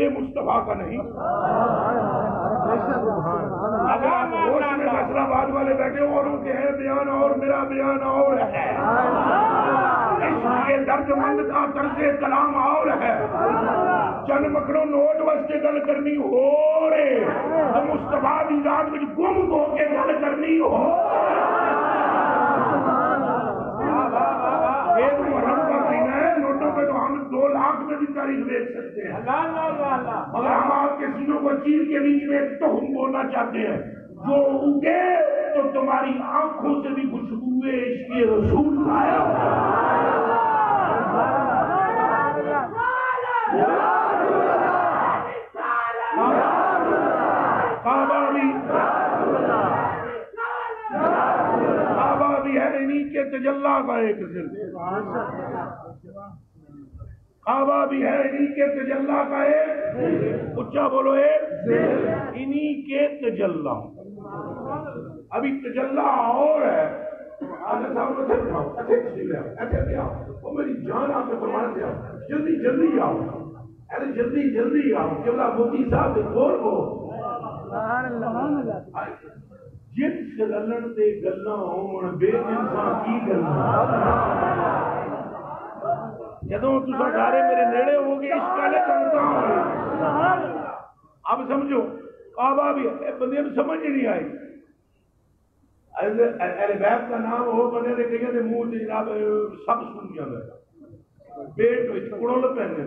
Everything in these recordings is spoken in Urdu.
مصطفیٰ کا نہیں. فیصلہ آباد والے بیٹھے اور ان کے ہیں بیان اور میرا بیان اور ہے. یہ درد مند کا طرز کلام اور ہے. چند مکڑوں نوٹ واسطے گل کرنی ہو رہے تو مصطفیٰ کی ذات میں گم ہو کے گل کرنی ہو. ایک محرم کا مہینہ ہے. نوٹوں پہ تو ہم 2 لاکھ میں بھی تاریخ دیکھ سکتے ہیں مگر ہم آپ کے سینوں کو چیر کے بیچ میں ایک تہم بولنا چاہتے ہیں جو اگے تو تمہاری آنکھوں سے بھی خوشبو عشق رسول آیا. کعبہ بھی ہے انہی کے تجلی کا ایک ذل. کعبہ بھی ہے انہی کے تجلی کا ایک اچھا بولو ایک انہی کے تجلی. ابھی تجلی اور ہے. میری جان آپ کو فرمانا دیا جلدی جلدی آؤ. ارے جلدی جلدی آؤ. قبلہ موتی صاحب کے بول کو جن سے للن دے گلنا ہون بے انسان کی گلنا. جدوں تسا سارے میرے نیڑے ہو گے اس کالے کرتا ہوں. اب سمجھو کعبہ بھی بندے میں سمجھ نہیں آئی. اہل بیت کا نام ہو بندے نے کہیں دے منہ تے جناب سب سن جاندا ہے. پیٹ وچ کڑول پہنے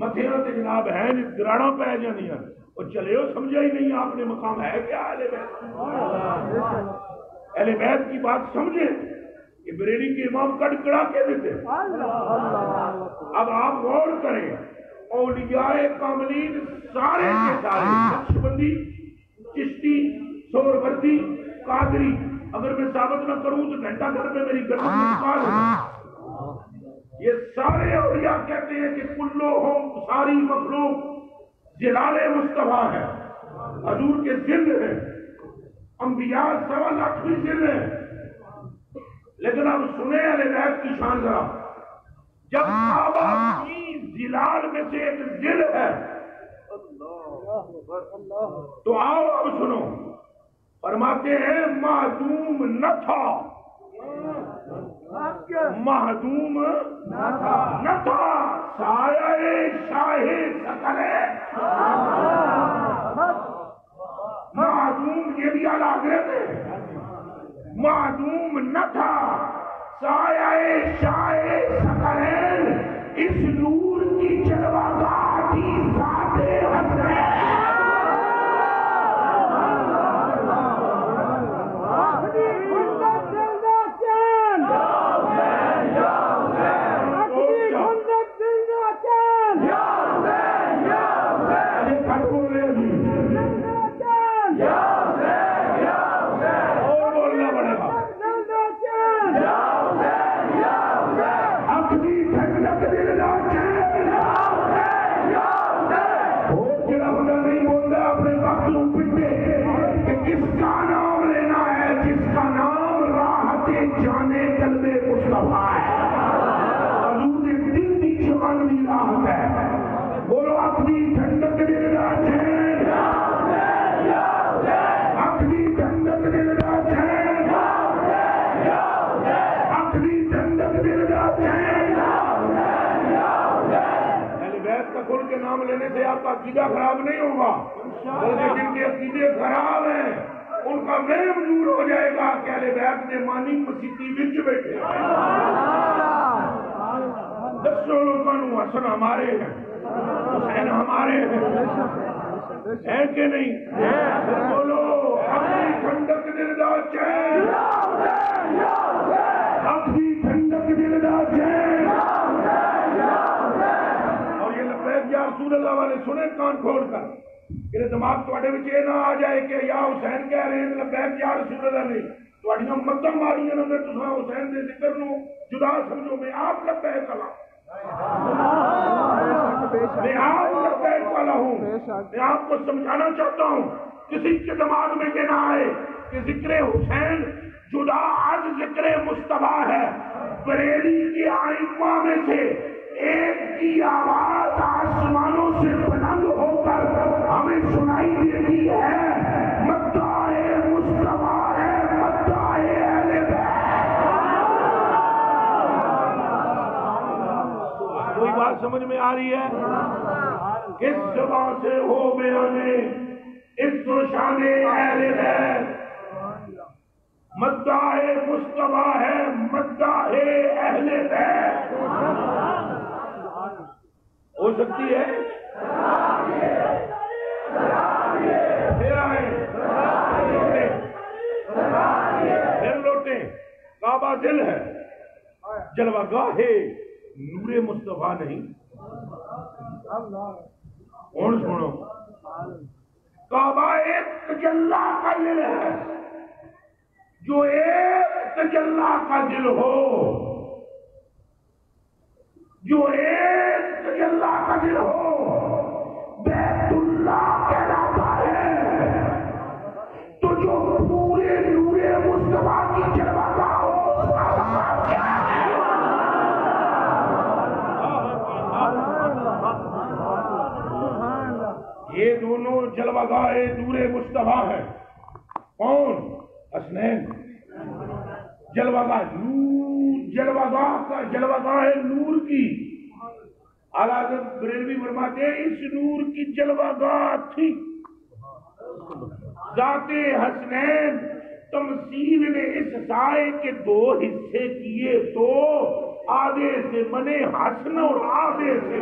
متھیاں تے جناب ہیں گراڑاں پہ جاندیاں. اور چلے ہو سمجھا ہی نہیں آپ نے مقام ہے کیا اہل بیت. اہل بیت کی بات سمجھے کہ بریلی کے امام کٹ کڑا کے دیتے. اب آپ غور کریں اولیاء کاملین سارے کے سارے نقشبندی چشتی سہروردی قادری اگر میں ثابت نہ کروں تو گھنٹہ گھر میں میری گردن میں کار ہو. یہ سارے اولیاء کہتے ہیں کہ کلوہم ساری مخلوق جلال مصطفیٰ ہے. حضور کے ذل ہے. انبیاء 1.25 لاکھ بھی ذل ہے. لیکن اب سنیں اہل بیت کی شان ذرا. جب کعبہ کی ذلال میں سے ایک ذل ہے تو آؤ اب سنو. فرماتے ہیں معدوم نہ تھا. معدوم نہ تھا سایہ شاہ سکر ہے. معدوم یہ بھی اعلیٰ حضرت ہے. معدوم نہ تھا سایہ شاہ سکر ہے. اس نور کی جلوہ گاہ تھی ذات حضرت. نام لینے سے آپ کا عقیدہ خراب نہیں ہوگا بلکہ جن کے عقیدے خراب ہیں ان کا میں منظور ہو جائے گا کہ اہل بیت نے مانی مسیحی وچ بیٹھے. دسو لوگوں حسن ہمارے ہیں حسین ہمارے ہیں کہ نہیں. بولو اپنی ٹھنڈک دل دا چین. اپنی ٹھنڈک دل دا چین. رسول اللہ والے سنے کان کھول کر، کہ دماغ تواڈے وچ یہ نہ آ جائے کہ یا حسین کہہ رہے ہیں لبیک یا رسول اللہ نہیں، تواڈیاں مداں ماریاں نے تساں حسین دے ذکر نو جدا سمجھو، میں آپ لبیک والا، میں آپ لبیک والا ہوں، میں آپ کو سمجھانا چاہتا ہوں کسی کے دماغ میں یہ نہ آئے کہ ذکر حسین جدا از ذکر مصطفیٰ ہے۔ بریلی کے ائمہ میں سے ایک کی آواز آسمانوں سے بلند ہو کر ہمیں سنائی دیتی ہے، مداح مصطفیٰ ہے، مداح اہل بیت۔ کوئی بات سمجھ میں آ رہی ہے؟ کس زبان سے ہو بیانے اس و شان اہل بیت، مداح مصطفیٰ ہے، مداح اہل بیت۔ ہو سکتی ہے؟ پھر آئیں، پھر لوٹیں۔ کعبہ دل ہے، جلوہ گاہ نور مصطفیٰ نہیں۔ کون سنو، کعبہ ایک تجلی کا دل ہے، جو ایک تجلی کا دل ہو، جو ایک تجلی کا دل ہو، بیت اللہ کہلاتا ہے۔ تو جو پورے نور مصطفیٰ کی جلوہ گاہ ہو، اس کا مقام کیا ہے؟ یہ دونوں جلوہ گاہ نور مصطفیٰ ہیں۔ کون؟ حسنین۔ جلوہ گاہ نور، جلوہ گاہ کا جلوہ گاہ نور کی اعلیٰ حضرت بریلوی فرماتے ہیں اس نور کی جلوہ گاہ تھی ذات حسنین۔ تمثیل نے اس سائے کے دو حصے کیے تو آدھے سے بنے حسن اور آدھے سے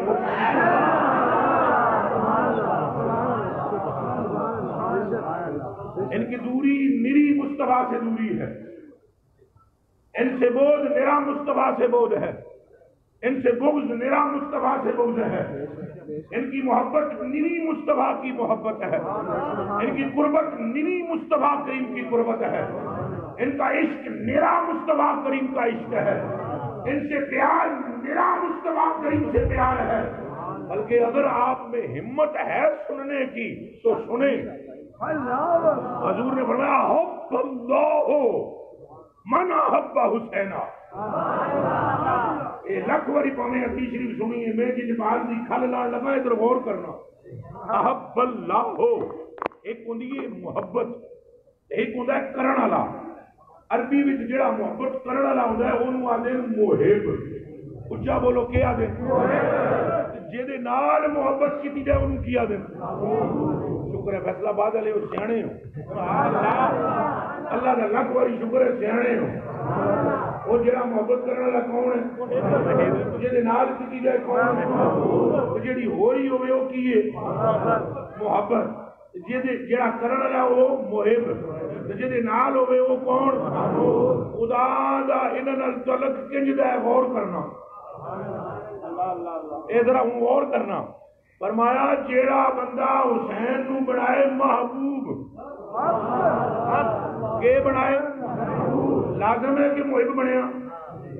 ان کی دوری نری مصطفیٰ سے دوری ہے، ان سے بغض نرا مصطفیٰ سے بغض ہے، ان سے بغض نرا مصطفیٰ سے بغض ہے، ان کی محبت نری مصطفیٰ کی محبت ہے، ان کی قربت نری مصطفیٰ کریم کی قربت ہے، ان کا عشق نرا مصطفیٰ کریم کا عشق ہے، ان سے پیار نرا مصطفیٰ کریم سے پیار ہے۔ بلکہ اگر آپ میں ہمت ہے سننے کی تو سنیں۔ حضور نے فرمایا حب اللہ من احب حسینہ۔ اے لکھ واری پاویں حدیث شریف سنی ہے، میں جی بات دی کھل لان لگا ادھر غور کرنا۔ احب اللہ ہو، ایک ہوندی ہے محبت، ایک ہوندا ہے کرن والا۔ عربی وچ جڑا محبت کرن والا ہوندا ہے اونوں آندے محب۔ اچھا بولو کیا آدھے؟ جے نال محبت کی جائے انہوں کیا دیں۔ شکر ہے فیصلہ آباد والے وہ سیانے ہو، اللہ کا لکھ واری شکر ہے سیانے ہو۔ وہ جڑا محبت کرنے والا کون ہے؟ جے نال کی جائے کون ہے؟ جیڑی ہو رہی ہوئے وہ کی ہے محبت، جڑا کرنے والا وہ محب، جے نال ہوئے وہ کون؟ خدا دا انہاں نال تعلق کنج دا ہے غور کرنا۔ اے ذرا ہوں اور کرنا۔ فرمایا جیڑا بندہ حسین نو بنائے محبوب، کے بنائے لازم ہے کہ محب بنیا،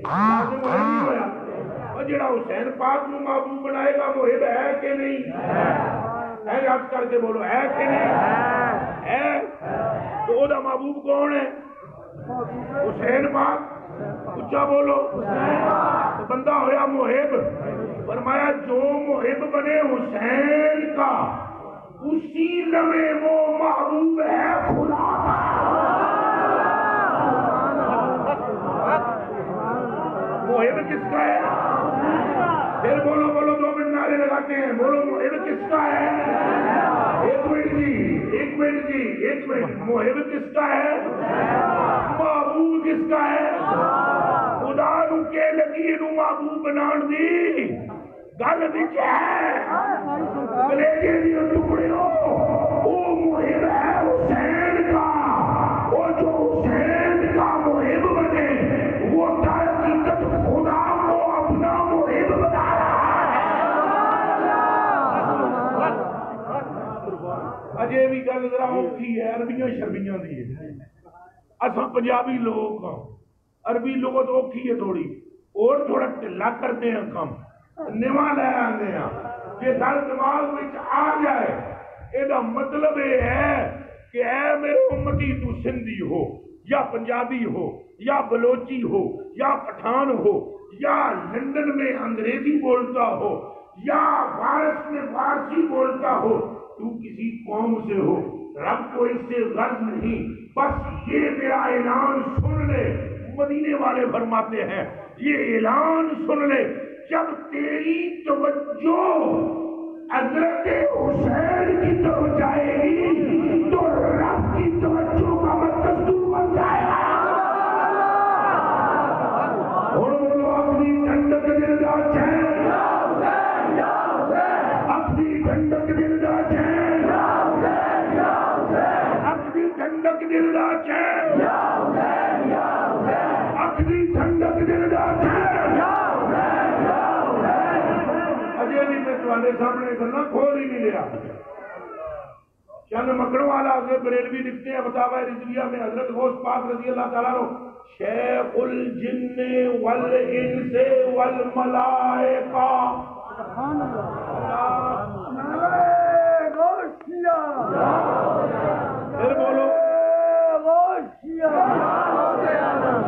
لازم محب نہیں ہویا۔ اور جیڑا حسین پاک نو محبوب بنائے گا محب ہے کہ نہیں ہے؟ یاد کر کے بولو ہے کہ نہیں ہے؟ تو وہ دا محبوب کون ہے؟ حسین پاک۔ اچھا بولو، تو بندہ ہویا محب۔ فرمایا جو محب بنے حسین کا اسی لمحے وہ محبوب ہے خدا کا۔ محب کس کا ہے؟ پھر بولو بولو، 2 منٹ نعرے لگاتے ہیں، بولو محب کس کا ہے؟ ایک منٹ جی، ایک منٹ جی، ایک منٹ۔ محب کس کا ہے؟ محبوب کس کا ہے؟ خدا نو کے لگی نو محبوب بنان دی گل وچ ہے، کلیجے دی ٹکڑے ہو، وہ محب ہے حسین کا۔ وہ جو حسین کا محب بنے وہ در حقیقت خدا کو اپنا محب بنا رہا ہے۔ ذرا اوکھی ہے عربیاں شربیاں دی ہے اساں پنجابی لوگ ہاں عربی لغت اوکھی ہے تھوڑی اور تھوڑا ٹھلا کرتے ہیں کم نواں لے آنے ہیں یہ در دماغ میں آ جائے یہ مطلب یہ ہے کہ اے میرے امتی تو سندھی ہو یا پنجابی ہو یا بلوچی ہو یا پٹھان ہو یا لندن میں انگریزی بولتا ہو یا فارس میں فارسی بولتا ہو تو کسی قوم سے ہو رب کو اس سے غرض نہیں بس یہ میرا اعلان سن لے مدینے والے فرماتے ہیں یہ اعلان سن لے جب تیری توجہ حضرت حسین کی طرف جائے گی تو رب کی توجہ کا مرکز بن جائے گا اور وہ اپنی ٹھنڈک دلدار چین اپنی ٹھنڈک دلدار چین اپنی ٹھنڈک دلدار چین اپنی ٹھنڈک دلدار چین والے سامنے کرنا کھول ہی نہیں لیا چند مکڑوں والا آگے بریلوی لکھتے ہیں فتاوی رضویہ میں حضرت غوث پاک رضی اللہ تعالیٰ عنہ شیخ الجن والانس والملائکہ پھر بولو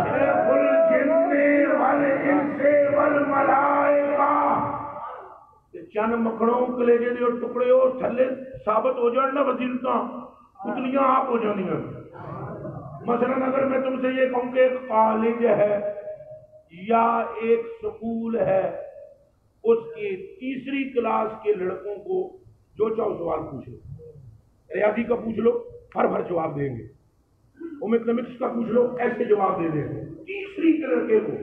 شیخ الجن والانس والملائکہ چند مکڑوں کلیجے دے اور ٹکڑے اور تھلے ثابت ہو جان نہ وزیرتاں پتلیاں آپ ہو جانی ہیں مثلا اگر میں تم سے یہ کہوں کہ ایک کالج ہے یا ایک سکول ہے اس کے تیسری کلاس کے لڑکوں کو جو چاہو سوال پوچھ لو ریاضی کا پوچھ لو ہر جواب دیں گے ہوم اکنامکس کا پوچھ لو ایسے جواب دے دیں گے تیسری کے لڑکے کو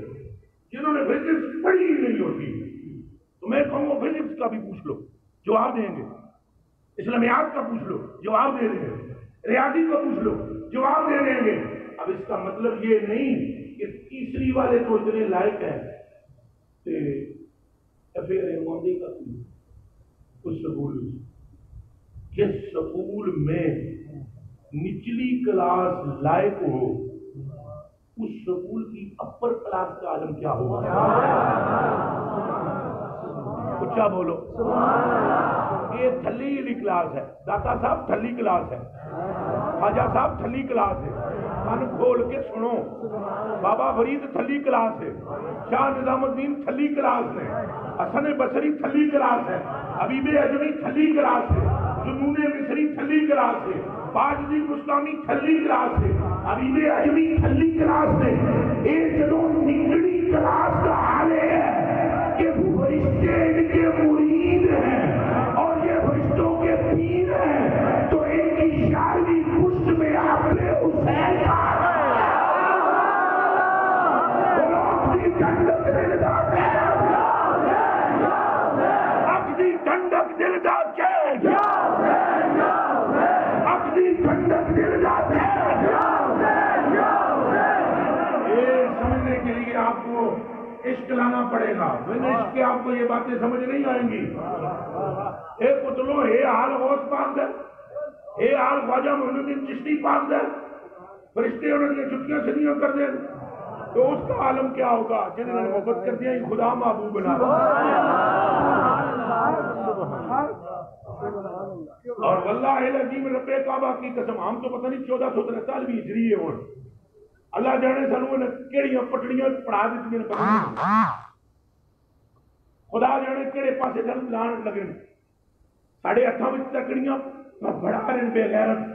جنہوں نے فزکس پڑھی ہی نہیں ہوتی تو میں کہوں گا فزکس کا بھی پوچھ لو جواب دیں گے اسلامیات کا پوچھ لو جواب دے دیں گے ریاضی کا پوچھ لو جواب دے دیں گے اب اس کا مطلب یہ نہیں کہ تیسری والے تو اتنے لائق ہیں کہ پھر موندی کا اس سکول جس سکول میں نچلی کلاس لائق ہو اس سکول کی اپر کلاس کا عالم کیا ہوگا اچھا بولو یہ تھلی والی کلاس ہے داتا صاحب تھلی کلاس ہے خواجہ صاحب تھلی کلاس ہے کان کھول کے سنو بابا فرید تھلی کلاس ہے شاہ نظام الدین تھلی کلاس ہے حسن بصری تھلی کلاس ہے حبیب اجمی تھلی کلاس ہے جنون مصری تھلی کلاس ہے باجدی مستامی تھلی کلاس ہے حبیب اجمی تھلی کلاس ہے ایک جنوں نکڑی کلاس کا حال ہے کہ فرشتے ان کے مرید ہیں اور یہ فرشتوں کے پیر ہیں تو ان کی شاعری پشت میں آپ نے حسین اپنی ٹھنڈک دلدار اپنی ٹھنڈک دلدار اپنی ٹھنڈک دلدار یہ سمجھنے کے لیے آپ کو عشق لانا پڑے گا عشق کے آپ کو یہ باتیں سمجھ نہیں آئیں گی اے پتلو اے حال غوث پاک ہے اے حال خواجہ محمد بن چشتی پاک ہے فرشتے انہوں نے چھٹیاں سنیاں کر دیں تو اس کا عالم کیا ہوگا جنہوں نے محبت کر دیا خدا محبوب بنا اور واللہ العظیم رب کعبہ کی قسم ہم تو پتہ نہیں 1443 ہجری ہے اللہ جانے سانو نے کیڑیاں پٹڑیاں پڑھا دیتی ہیں خدا جانے کیڑے پاسے دل لان لگے ساڑھے ہتھاں وچ تکڑیاں بڑا رہن بے غیرت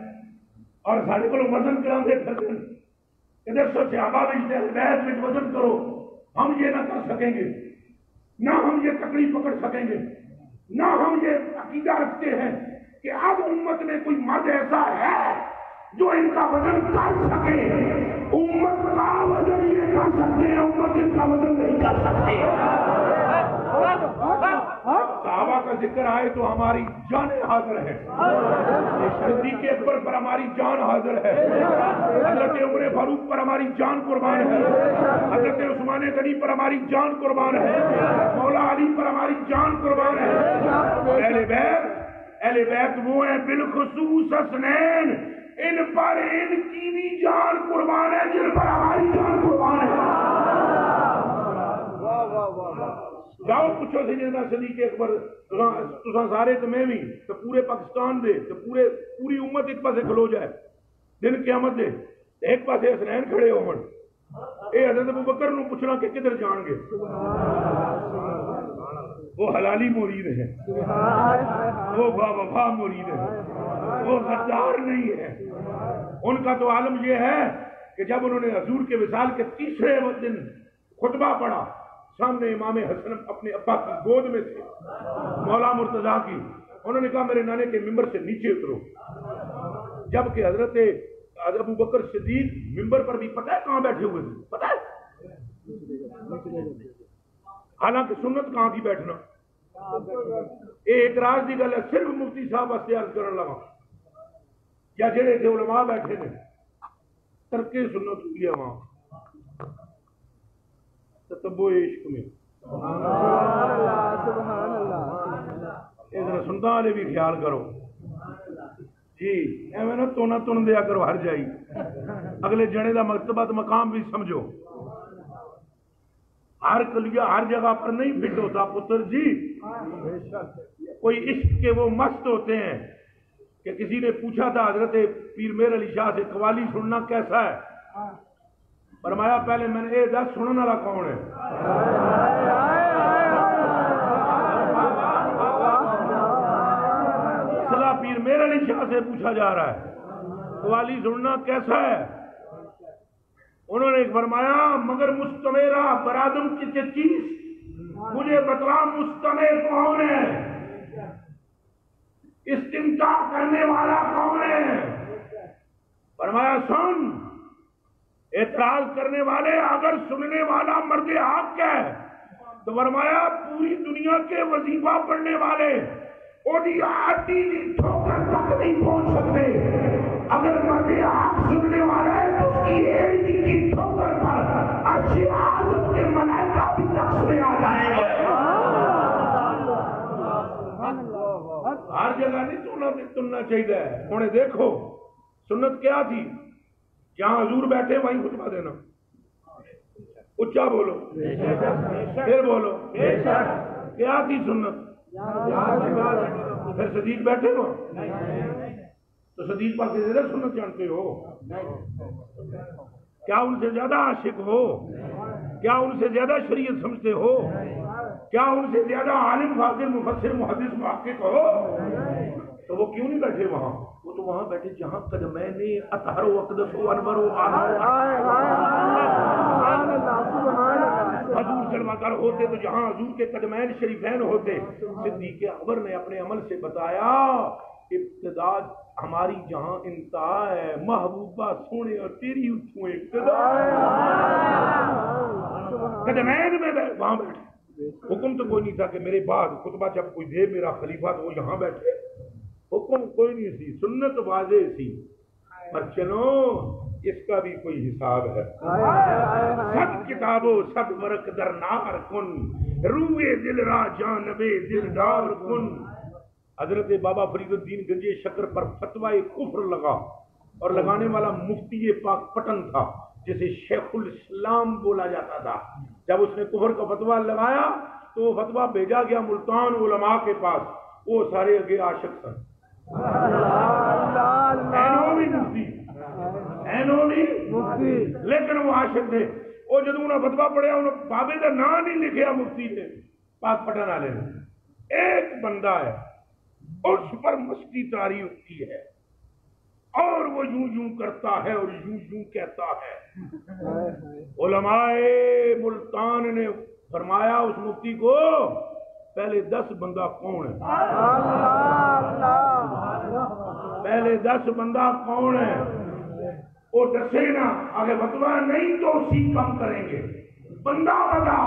اور ساڑھے کو وزن کراندے پھرتے ہیں ادھر سو صحابہ وچ بیت وچ وزن کرو ہم یہ نہ کر سکیں گے نہ ہم یہ تکڑی پکڑ سکیں گے نہ ہم یہ عقیدہ رکھتے ہیں کہ اب امت میں کوئی مرد ایسا ہے جو ان کا وزن کر سکے امت کا وزن یہ کر سکتے ہیں امت ان کا وزن نہیں کر سکتے صحابہ کا ذکر آئے تو ہماری جان حاضر ہے صدیق اکبر پر ہماری جان حاضر ہے حضرت عمر فاروق پر ہماری جان قربان ہے حضرت عثمان غنی پر ہماری جان قربان ہے مولا علی پر ہماری جان قربان ہے اہل بیت اہل بیت وہ ہیں بالخصوص حسنین، ان پر ان کی بھی جان قربان ہے جن پر ہماری جان قربان ہے۔ جاؤ پوچھو سیدنا صدیق اکبر تساں سارے تو میں بھی تو پورے پاکستان دے تو پوری امت ایک پاسے کھلو جائے دن قیامت دے ایک پاسے حسنین کھڑے ہون، اے حضرت ابوبکر نو پوچھنا کہ کدھر جان گے؟ وہ حلالی مرید ہے، وہ باوفا مرید ہے، وہ غدار نہیں ہے۔ ان کا تو عالم یہ ہے کہ جب انہوں نے حضور کے وصال کے تیسرے دن خطبہ پڑھا، سامنے امام حسن اپنے ابا کی گود میں تھے، مولا مرتضیٰ کی، انہوں نے کہا میرے نانے کے ممبر سے نیچے اترو، جبکہ حضرت ابو بکر صدیق ممبر پر بھی پتہ ہے کہاں بیٹھے ہوئے تھے، پتہ ہے؟ حالانکہ سنت کہاں کی بیٹھنا، ایک راز دی گل ہے، صرف مفتی صاحب واسطے عرض کرنے لگا یا جڑے تھے علماء بیٹھے نے ترک سنت ہوئی ہے وہاں تتبع عشق میں، ادھر سنتا والے بھی خیال کرو جی، ایویں نہ تونا تن دیا کرو ہر جائی، اگلے جنے دا مرتبہ مقام بھی سمجھو، ہر کلیہ ہر جگہ پر نہیں فٹ ہوتا پتر جی، کوئی عشق کے وہ مست ہوتے ہیں کہ کسی نے پوچھا تھا حضرت پیر میر علی شاہ سے قوالی سننا کیسا ہے، فرمایا پہلے میں نے اے دس سننے والا کون ہے؟ اصلا پیر میر علی شاہ سے پوچھا جا رہا ہے قوالی سننا کیسا ہے؟ انہوں نے فرمایا مگر مستمیرہ برادم کی چیز مجھے بتلا مستمع کون ہے، استمتاع کرنے والا کون ہے؟ فرمایا سن، اعتراض کرنے والے اگر سننے والا مرد حق ہے تو فرمایا پوری دنیا کے وظیفہ پڑھنے والے اوڈی آٹی دی ٹھوکر تک نہیں پہنچ سکتے، اگر مرد حق سننے والا ہے تو اس کی ایڑی کی ٹھوکر پر اچھی عادت کے ملائکہ بھی نقش میں آ جائیں گے۔ ہر جگہ نہیں سننا چاہیے، انہیں دیکھو سنت کیا تھی، جہاں حضور بیٹھے وہیں خطبہ دینا، اچھا بولو پھر بولو کیا تھی سنت، پھر صدیق بیٹھے ہو تو صدیق پاک سے زیادہ سنت جانتے ہو، کیا ان سے زیادہ عاشق ہو، کیا ان سے زیادہ شریعت سمجھتے ہو، کیا ان سے زیادہ عالم فاضل مفسر محدث محقق ہو، تو وہ کیوں نہیں بیٹھے وہاں؟ وہ تو وہاں بیٹھے جہاں قدمین اطہر و اقدس و انور و حضور جلوہ گر ہوتے تو جہاں حضور کے قدمین شریفین ہوتے۔ صدیق اکبر نے اپنے عمل سے بتایا ابتدا ہماری جہاں انتہا ہے محبوبہ سونے اور تیری اتھوں ابتدا قدمین میں وہاں بیٹھے، حکم تو کوئی نہیں تھا کہ میرے بعد خطبہ جب کوئی دے میرا خلیفہ تو وہ یہاں بیٹھے، حکم کوئی نہیں سی، سنت واضح سی، پر چلو اس کا بھی کوئی حساب ہے۔ سب کتابوں سب ورق در نار کن، روئے دل را جانبے دلدار کن۔ حضرت بابا فرید الدین گنجے شکر پر فتویٰ کفر لگا، اور لگانے والا مفتی پاک پٹن تھا جسے شیخ الاسلام بولا جاتا تھا۔ جب اس نے کفر کا فتویٰ لگایا تو وہ فتویٰ بھیجا گیا ملتان علماء کے پاس، وہ سارے اگے عاشق سن، مفتی لیکن وہ عاشق تھے۔ وہ جب انہوں نے فتویٰ پڑھیا انہوں بابے کا نام نہیں لکھیا مفتی نے پاک پٹن والے نے، ایک بندہ ہے اس پر مستی طاری ہوتی ہے اور وہ یوں یوں کرتا ہے اور یوں یوں کہتا ہے۔ علماء ملتان نے فرمایا اس مفتی کو پہلے 10 بندہ کون ہے، پہلے 10 بندہ کون ہے وہ دسے نا، اگر فتویٰ نہیں تو اسی کم کریں گے، بندہ بتا۔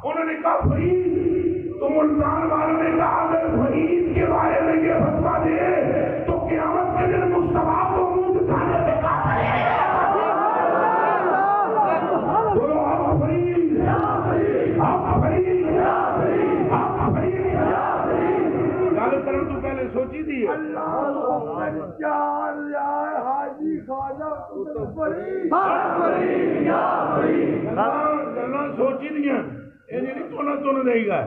انہوں نے کہا فرید، تو ملتان والوں نے کہا اگر فرید کے بارے میں یہ فتویٰ دے تو قیامت کے دن مصطفیٰ کو منہ دکھانے سے کہا کرے گا۔ بولو آپ فرید، آپ فرید، آپ فرید۔ گل کرن تو پہلے سوچی تھی ہے. گلاں سوچی دیاں یہ نہیں تو دے گا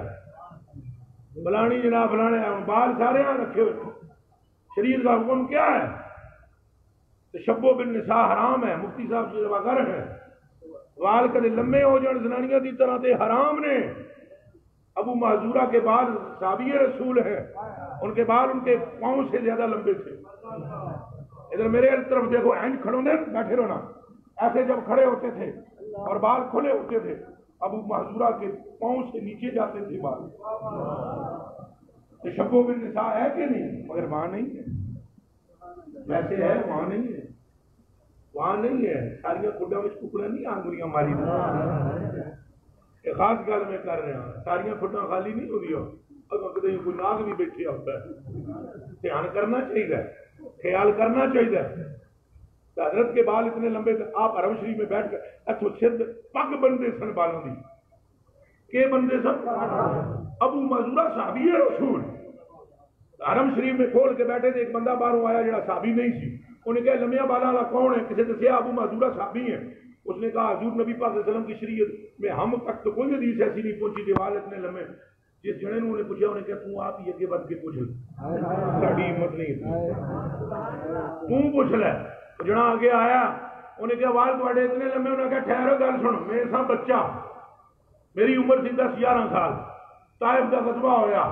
فلانی جناب فلانے بال سارے رکھے ہوئے. شریعت کا حکم کیا ہے؟ تشبہ بالنساء حرام ہے. مفتی صاحب سے جب گر ہے وال کدے لمے ہو جان زنانیاں دی طرح تے حرام نے. ابو معذورہ کے بال صحابی رسول ہیں, ان کے بال ان کے پاؤں سے زیادہ لمبے تھے. ادھر میرے طرف دیکھو, اینج کھڑوں دے بیٹھے رہنا, ایسے جب کھڑے ہوتے تھے اور بال کھلے ہوتے تھے ابو معذورہ کے پاؤں سے نیچے جاتے تھے بال. تشبہ بالنساء ہے کہ نہیں؟ مگر وہاں نہیں ہے. ویسے ہے وہاں نہیں ہے, وہاں نہیں ہے. ساریاں کھڈاں وچ ککڑاں نہیں آنگلیاں ماری خاص گل میں کر رہا ہوں. ساریاں کھڈاں خالی نہیں ہو رہی, کدے کوئی ناگ بھی بیٹھے ہوتا ہے. دھیان کرنا چاہیے, خیال کرنا چاہیے. حضرت کے بال اتنے لمبے تھے, آپ حرم شریف میں بیٹھ کر اتو سر پگ بندے سن بالوں دی. کے بندے سن؟ ابو معذورہ صحابی رسول حرم شریف میں کھول کے بیٹھے تھے. ایک بندہ باہروں آیا جڑا صحابی نہیں سی, انہیں کہا لمیا بالا والا کون ہے؟ کسی دسیا ابو معذورہ صحابی ہیں. اس نے کہا حضور نبی پاک صلی اللہ علیہ وسلم کی شریعت میں ہم تک تو کوئی حدیث ایسی نہیں پہنچی دیوال اتنے لمبے. جس جنے نے انہیں پوچھا, انہیں کہا تم آپ ہی اگے بڑھ کے پوچھ لے, ساڈی ہمت نہیں تم پوچھ لے. جنا آگے آیا انہیں کہا وال تواڈے اتنے لمبے. انہیں کہا ٹھہرو گل سن, میں سا بچہ, میری عمر سی 10-11 سال, طائف کا غزوہ ہویا,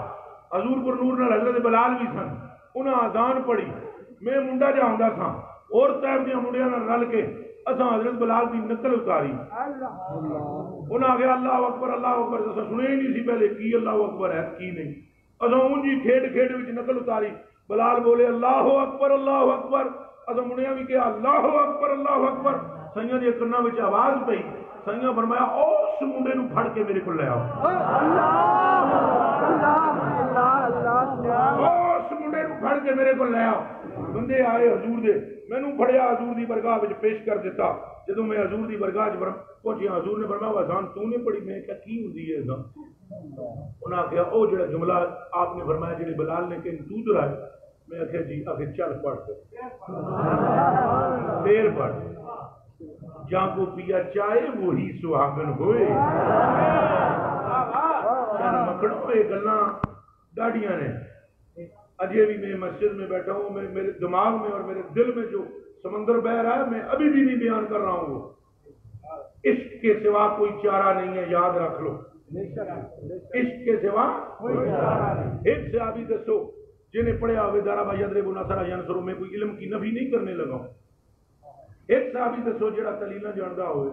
حضور پر نور نال حضرت بلال بھی سن. انہیں آزان پڑھی, میں منڈا جا ہوندا سا, اور طائف دیا منڈیاں نال رل کے اساں حضرت بلال کی نقل اتاری. انہیں آگے اللہ اکبر اللہ اکبر سنے ہی نہیں سی پہلے کی اللہ اکبر ہے کی نہیں. اساں اونجی کھیڈ کھیڈ وچ نقل اتاری. بلال بولے اللہ اکبر اللہ اکبر, اساں منڈیاں بھی کہا اللہ اکبر اللہ اکبر. سائیاں دی کناں وچ آواز پئی, سائیاں فرمایا اس منڈے نو پھڑ کے میرے کول لے آؤ. اس منڈے نو پھڑ کے میرے کول لے آؤ. بندے آئے حضور دے, مینوں پھڑیا حضور دی برگاہ وچ پیش کر دیتا. جدوں میں حضور دی برگاہ وچ پہنچیا, حضور نے فرمایا اذان تو نے پڑھی؟ میں کہا کی ہوندی ہے اذان؟ انہاں کہا او جڑا جملہ آپ نے فرمایا جڑے بلال نے کہ تو دہرائے. میں آخیا جی. آخر چل پڑھ پھر پڑھ, جہاں کو پیا چائے وہی سہاگن ہوئے. مکڑوں یہ گلاں ڈاڑیاں نے. اجے بھی میں مسجد میں بیٹھا ہوں, میرے دماغ میں اور میرے دل میں جو سمندر بہ رہا ہے میں ابھی بھی نہیں بیان کر رہا ہوں. وہ عشق کے سوا کوئی چارہ نہیں ہے, یاد رکھ لو. عشق کے سوا ایک صحابی دسو جنہیں پڑھا ہوئے دارا بھائی ادرب نصر ینصر, میں کوئی علم کی نفی نہیں کرنے لگا ہوں. ایک صحابی دسو جڑا تلیلہ جاندا ہوئے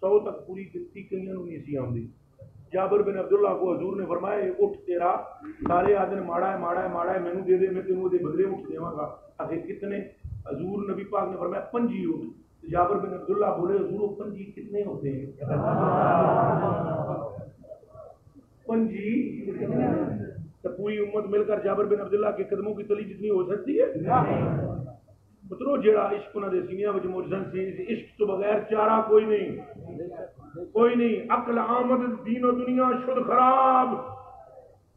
100 تک پوری کتی کئیاں نوں نہیں سی آندی. جابر بن عبداللہ کو حضور نے فرمایا اٹھ تیرا سارے آدن ماڑا ہے ماڑا ہے ماڑا ہے, مینوں دے دے میں تینوں دے بدلے اٹھ دیواں گا. آخر کتنے؟ حضور نبی پاک نے فرمایا 5 اٹھ. جابر بن عبداللہ بولے حضور 5 کتنے ہوتے ہیں؟ 5 تو پوری امت مل کر جابر بن عبداللہ کے قدموں کی تلی جتنی ہو سکتی ہے. مطلب جڑا عشق انہاں دے سینیاں وچ موجزن سی, عشق تو بغیر چارہ کوئی نہیں, کوئی نہیں. عقل آمد دین و دنیا شد خراب,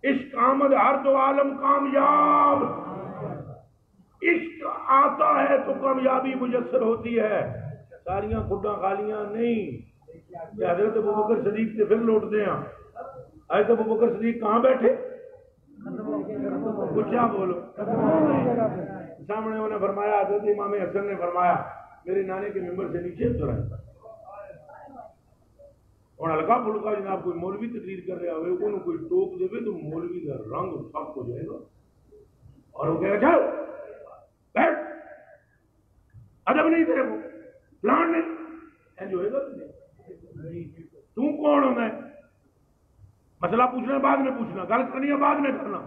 عشق آمد ہر دو عالم کامیاب. عشق آتا ہے تو کامیابی میسر ہوتی ہے, ساریاں کھڈاں خالیاں نہیں. حضرت ابوبکر صدیق سے پھر لوٹتے ہیں. حضرت ابوبکر صدیق کہاں بیٹھے؟ کچھ بولو. سامنے انہوں نے فرمایا, حضرت امام حسن نے فرمایا میرے نانے کے ممبر سے نیچے اترا. اور ہلکا پھلکا جناب کوئی مولوی تقریر کر رہا ہوئے, انہوں کوئی ٹوک دے تو مولوی کا رنگ سخت ہو جائے گا اور وہ کہے گا چل بیٹھ, ادب نہیں تیرے کو, پلان نہیں. اینج ہوئے گا تو کون ہونا ہے؟ مسئلہ پوچھنا بعد میں پوچھنا, گل کرنی ہے بعد میں کرنا.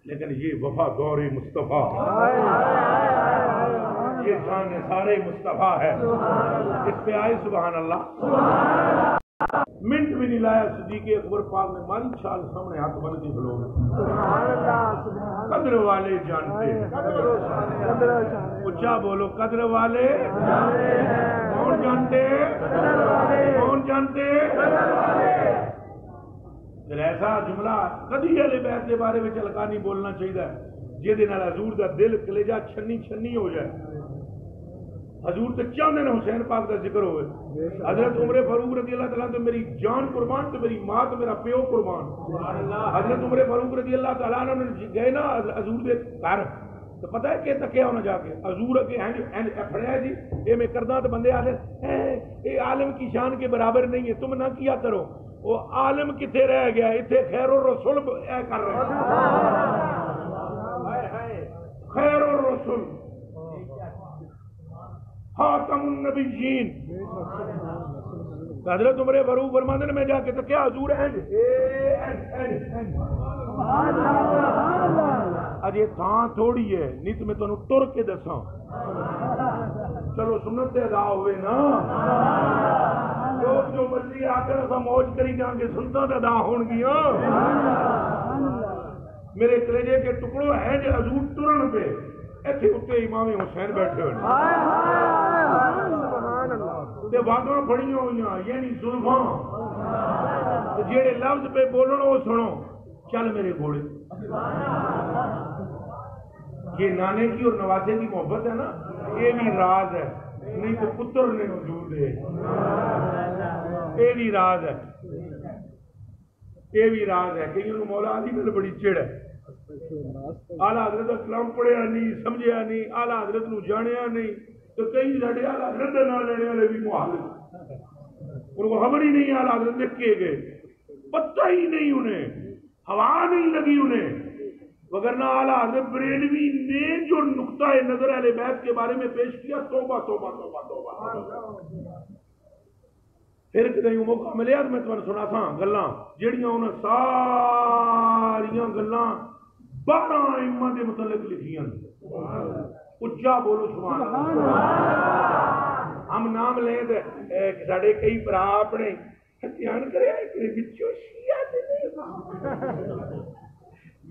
لیکن یہ وفادار مصطفیٰ, یہ شان سارے مصطفیٰ ہے. اس پہ آئے سبحان اللہ. منٹ بھی نہیں لایا صدیق اکبر پاک نے ماری چھال سامنے ہاتھ بن کے کھلو گئے. قدر والے جانتے اچھا بولو, قدر والے کون جانتے؟ کون جانتے؟ پھر ایسا جملہ کدی اہل بیت کے بارے میں ہلکا نہیں بولنا چاہیے جہدے نال حضور دا دل کلیجہ چھنی چھنی ہو جائے. حضور تو چاہتے ہیں حسین پاک کا ذکر ہوئے. حضرت عمر فاروق رضی اللہ تعالیٰ تو میری جان قربان تو میری ماں تو میرا پیو قربان. حضرت عمر فاروق رضی اللہ تعالیٰ نے گئے نا حضور دے گھر تو پتہ ہے کہ تکیا ہونا جا کے حضور کے پڑھیا جی یہ میں کردہ تو بندے آلے یہ عالم کی شان کے برابر نہیں ہے تم نہ کیا کرو. وہ عالم کتنے رہ گیا اتنے خیر الرسول کر رہے خیر الرسول خاتم النبیین. حضرت عمر فاروق فرماتے ہیں میں جا کے تو کیا حضور ہیں اجے تھان تھوڑی ہے نہیں تو میں تمہیں ٹر کے دساں. چلو سنت ادا ہوئے نا لوگ جو مرضی آ کر ایسا موج کری جائیں گے سنتیں ادا ہون گیا. میرے کلیجے کے ٹکڑوں ہیں جو حضور ٹرن پہ ایتھے اتنے امام حسین بیٹھے ہوئے تے واگاں پڑیاں ہوئیاں یعنی زلفاں جیڑے لفظ پہ بولن وہ سنو چل میرے گھوڑے. یہ نانے کی اور نوازے کی محبت ہے نا یہ بھی راز ہے نہیں تو پتر نے وجود ہے یہ بھی راز ہے یہ بھی راز ہے. کئیوں کو مولا علی میں بڑی چڑ ہے آلہ حضرت اسلام پڑھیا نہیں سمجھیا نہیں آلہ حضرت نو جانیا نہیں تو کئی لڑے آلہ حضرت نہ لڑے والے بھی محال ان کو خبر ہی نہیں آلہ حضرت دیکھ کے گئے پتہ ہی نہیں انہیں ہوا نہیں لگی انہیں. وگرنہ آلہ حضرت بریلوی نے جو نقطہ نظر اہل بیت کے بارے میں پیش کیا توبہ توبہ توبہ توبہ. پھر کہیں وہ موقع ملے میں تمہیں سنا تھا گلاں جڑیاں انہیں ساریاں گلاں 12 ائمہ دے متعلق لکھیاں. اچھا بولو سبحان اللہ. ہم نام لیں تے ساڈے کئی بھرا اپنے دھیان کرے کہ وچوں شیعہ تے نہیں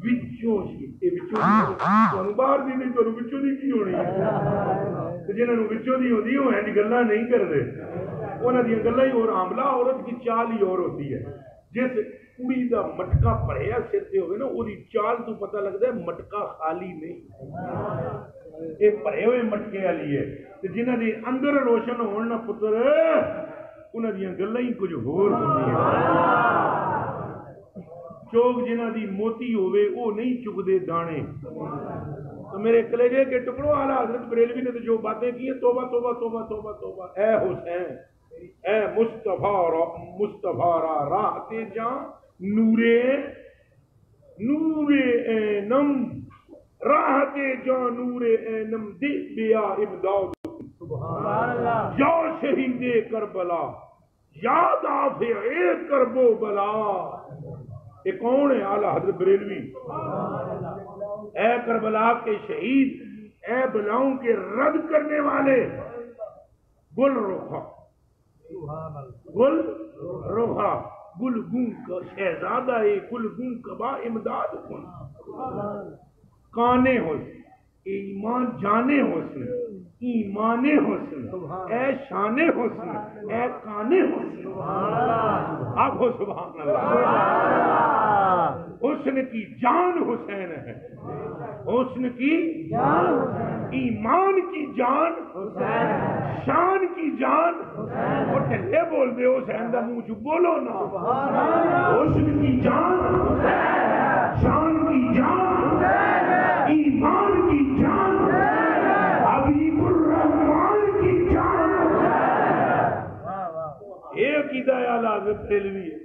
وچوں شیعہ وچوں باہر دی نہیں تو وچوں دی کی ہونی ہے جنہاں نوں وچوں دی ہوندی او ہیں گلاں نہیں کردے انہاں دی گلاں ہی اور عاملہ عورت کی چال ہی اور ہوتی ہے. جس کڑی دا مٹکا پڑھیا سر تے ہوئے نا وہی چال تو پتہ لگتا ہے مٹکا خالی نہیں یہ پڑھے ہوئے مٹکے والی ہے جنہاں دے اندر روشن ہون نہ پتر انہاں دی گلاں ہی کچھ ہور ہوندیاں. چوک جنہاں دی موتی ہوئے وہ نہیں چکدے دانے. تو میرے کلیجے کے ٹکڑوں اعلیٰ حضرت بریلوی نے تو جو باتیں کی ہیں توبہ توبہ توبہ توبہ توبہ. اے حسین اے مصطفیٰ را راہ تے جان نورے اینم راہ تے جان نورے اینم دے بیا امداد یا شہید کربلا یا دافع کرب و بلا. یہ کون ہے اعلیٰ حضرت بریلوی. اے کربلا کے شہید اے بلاؤں کے رد کرنے والے گل رخا گل رخا گل گون کا شہزادہ گل گون کبا امداد کن کانے حسن ایمان جانے حسن ایمان حسن اے شان حسن اے کانے حسن. آپ ہو سبحان اللہ. حسن کی جان حسین ہے حسن کی ایمان کی جان شان کی جان وہ ٹھلے بول دے حسین دا منہ چ بولو نا. حسن کی جان شان کی جان ایمان کی جان حبیب الرحمان کی جان. یہ عقیدہ اعلیٰ حضرت بریلوی ہے.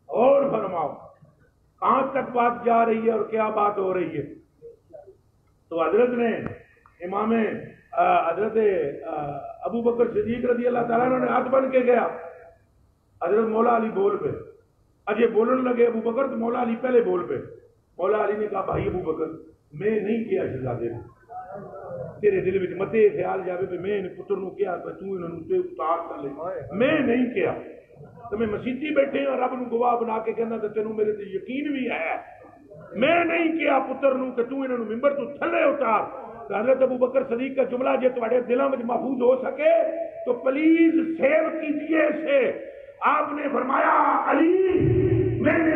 اور فرماؤ کہاں تک بات جا رہی ہے اور کیا بات ہو رہی ہے. تو حضرت نے امام حضرت ابو بکر صدیق رضی اللہ تعالیٰ عنہ نے ہاتھ بن کے گیا. حضرت مولا علی بول پہ اجے بولن لگے ابو بکر تو مولا علی پہلے بول پہ. مولا علی نے کہا بھائی ابو بکر میں نہیں کیا شہزادے تیرے دل میں متے خیال جاوے پہ میں نے پتر نو کیا تو انہوں نے اتار کر لے میں نہیں کیا. تو میں مسیتی بیٹھے اور رب نو گواہ بنا کے کہنا تو تینوں میرے تے یقین بھی ہے میں نہیں کیا پتر نو کہ تو انہوں ممبر تو تھلے اتار. حضرت ابو بکر صدیق کا جملہ جے تمہارے دلوں میں محفوظ ہو سکے تو پلیز سیو کیجئے اسے. آپ نے فرمایا علی میں نے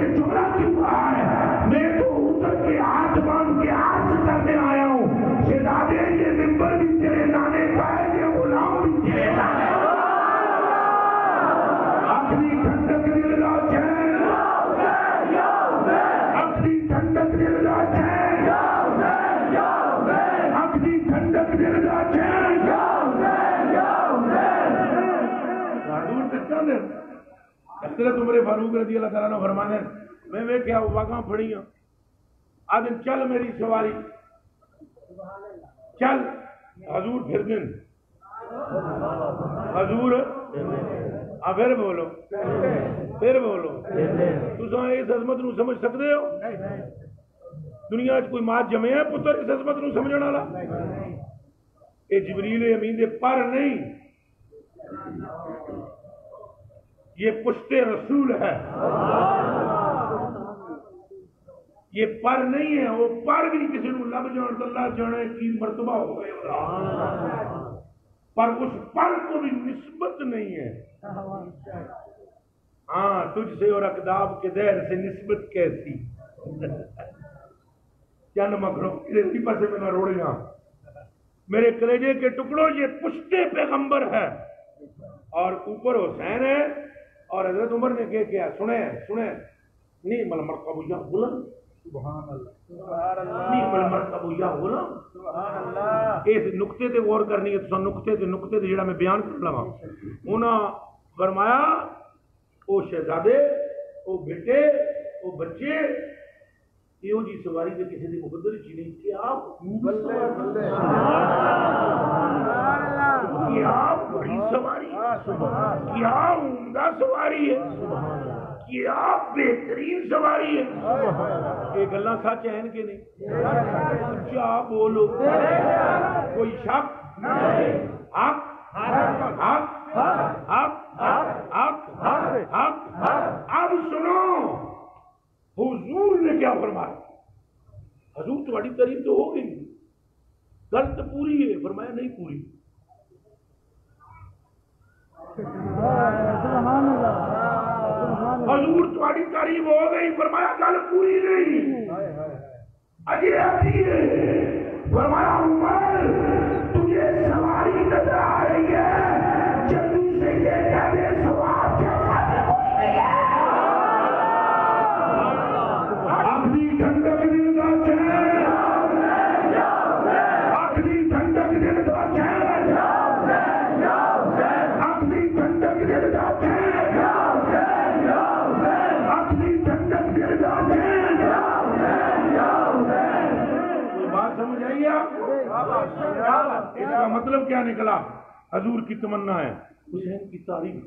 میں جملہ کیوں کہا ہے؟ میں تو اتر کے ہاتھ باندھ کے عرض کرنے آیا ہوں شہزادے یہ ممبر بھی تیرے نانے کا ہے، یہ غلام بھی تیرے نانے کا ہے۔ اپنی ٹھنڈک دل کا چین، اپنی ٹھنڈک دل کا چین، اپنی ٹھنڈک دل کا چین۔ حضور کتنا دیر حضرت عمر فاروق رضی اللہ تعالیٰ عنہ فرمانے میں ویکھیا واگاں پھڑیاں آدم چل میری سواری چل حضور پھر دن حضور پھر بولو تساں اس عظمت نو سمجھ سکتے ہو؟ دنیا چ کوئی ماں جمے ہے پتر اس عظمت نو سمجھنے والا؟ یہ جبریل امین دے پر نہیں، یہ پشت رسول ہے، یہ پر نہیں ہے۔ وہ پر بھی کسی کو لب جان تو اللہ جانے کی مرتبہ ہو گئے، پر اس پر کو بھی نسبت نہیں ہے۔ ہاں تجھ سے اور اقداب کے دیر سے نسبت کیسی چند مکھنوں کسی پاسے میں نہ روڑیاں میرے کلیجے کے ٹکڑوں، یہ پشت پیغمبر ہے اور اوپر حسین ہے۔ اور حضرت عمر نے کیا سنے نعم المرکب یا غلام، سبحان اللہ، نعم المرکب یا غلام، سبحان اللہ۔ اس نقطے تے غور کرنی ہے تو نقطے تے جڑا میں بیان کر لگا انہاں فرمایا او شہزادے او بیٹے او بچے یہ جی سواری تے کسی دی مقدر چ نہیں کہ آپ کیا بڑی سواری ہے، کیا عمدہ سواری ہے، کیا بہترین سواری ہے۔ یہ گلاں سچ ہیں کہ نہیں؟ کیا بولو کوئی شک؟ حق حق حق حق حق۔ اب سنو حضور نے کیا فرمایا؟ حضور تمہاری تعریف تو ہو گئی، گل تو پوری ہے، فرمایا نہیں پوری۔ حضور تمہاری تعریف ہو گئی، فرمایا گل پوری نہیں، اجے آتی ہے۔ فرمایا عمر تجھے سواری نظر آ رہی ہے، جلدی سے یہ کہہ دے سوار کیسا ہے۔ اپنی ٹھنڈک دل کا چین، اپنی ٹھنڈک دل کا چین، اپنی ٹھنڈک دل کا چین، اپنی ٹھنڈک دل کا چین۔ کوئی بات سمجھ آئی آپ کو؟ اس کا مطلب کیا نکلا؟ حضور کی تمنا ہے حسین کی تعریف۔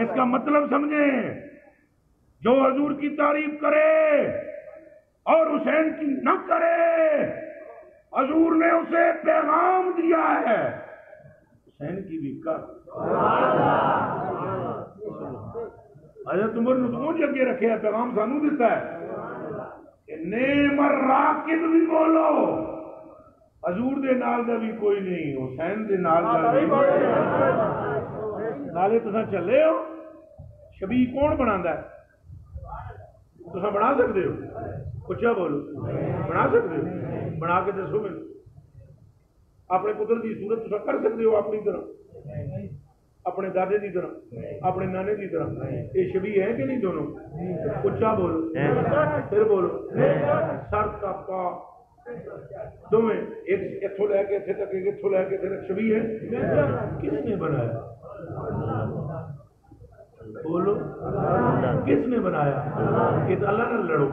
اس کا مطلب سمجھیں، جو حضور کی تعریف کرے اور حسین کی نہ کرے، حضور نے اسے پیغام دیا ہے حسین کی بھی کر۔ حضرت عمر نے تو جگہ رکھے ہے، پیغام سانو دیتا ہے کہ نعم الراکب بھی بولو، حضور دے نال دا بھی کوئی نہیں، حسین دے نال دا بھی نالے تساں چلے ہو۔ شبیہ کون بناتا ہے؟ تساں بنا سکتے ہو؟ اچھا بولو، بنا سکتے ہو؟ بنا کے دسو میں اپنے پتر دی صورت تساں کر سکتے ہو اپنی طرح، اپنے دادے دی طرح، اپنے نانے دی طرح؟ یہ شبیہ ہے کہ نہیں دونوں؟ اچھا بولو، پھر بولو، سر کا پا دونوں ایک اتھوں لے کے اتھے تک، ایک اتھوں لے کے اتھے تک شبیہ ہے؟ کس نے بنایا؟ بولو کس نے بنایا؟ کہ اللہ نہ لڑو،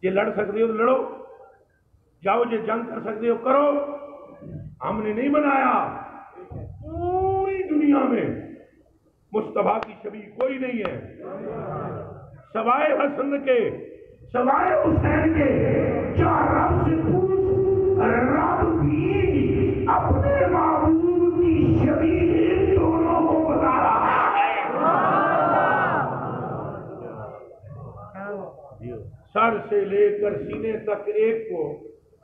یہ لڑ سکتے ہو تو لڑو، جاؤ جے جنگ کر سکتے ہو کرو، ہم نے نہیں بنایا۔ پوری دنیا میں مصطفیٰ کی شبیہ کوئی نہیں ہے سوائے حسن کے، سوائے حسین کے۔ جو رب سے پوچھ، رب بھی اپنے معبود کی شبیہ دونوں کو بتا رہا ہے۔ سر سے لے کر سینے تک ایک کو،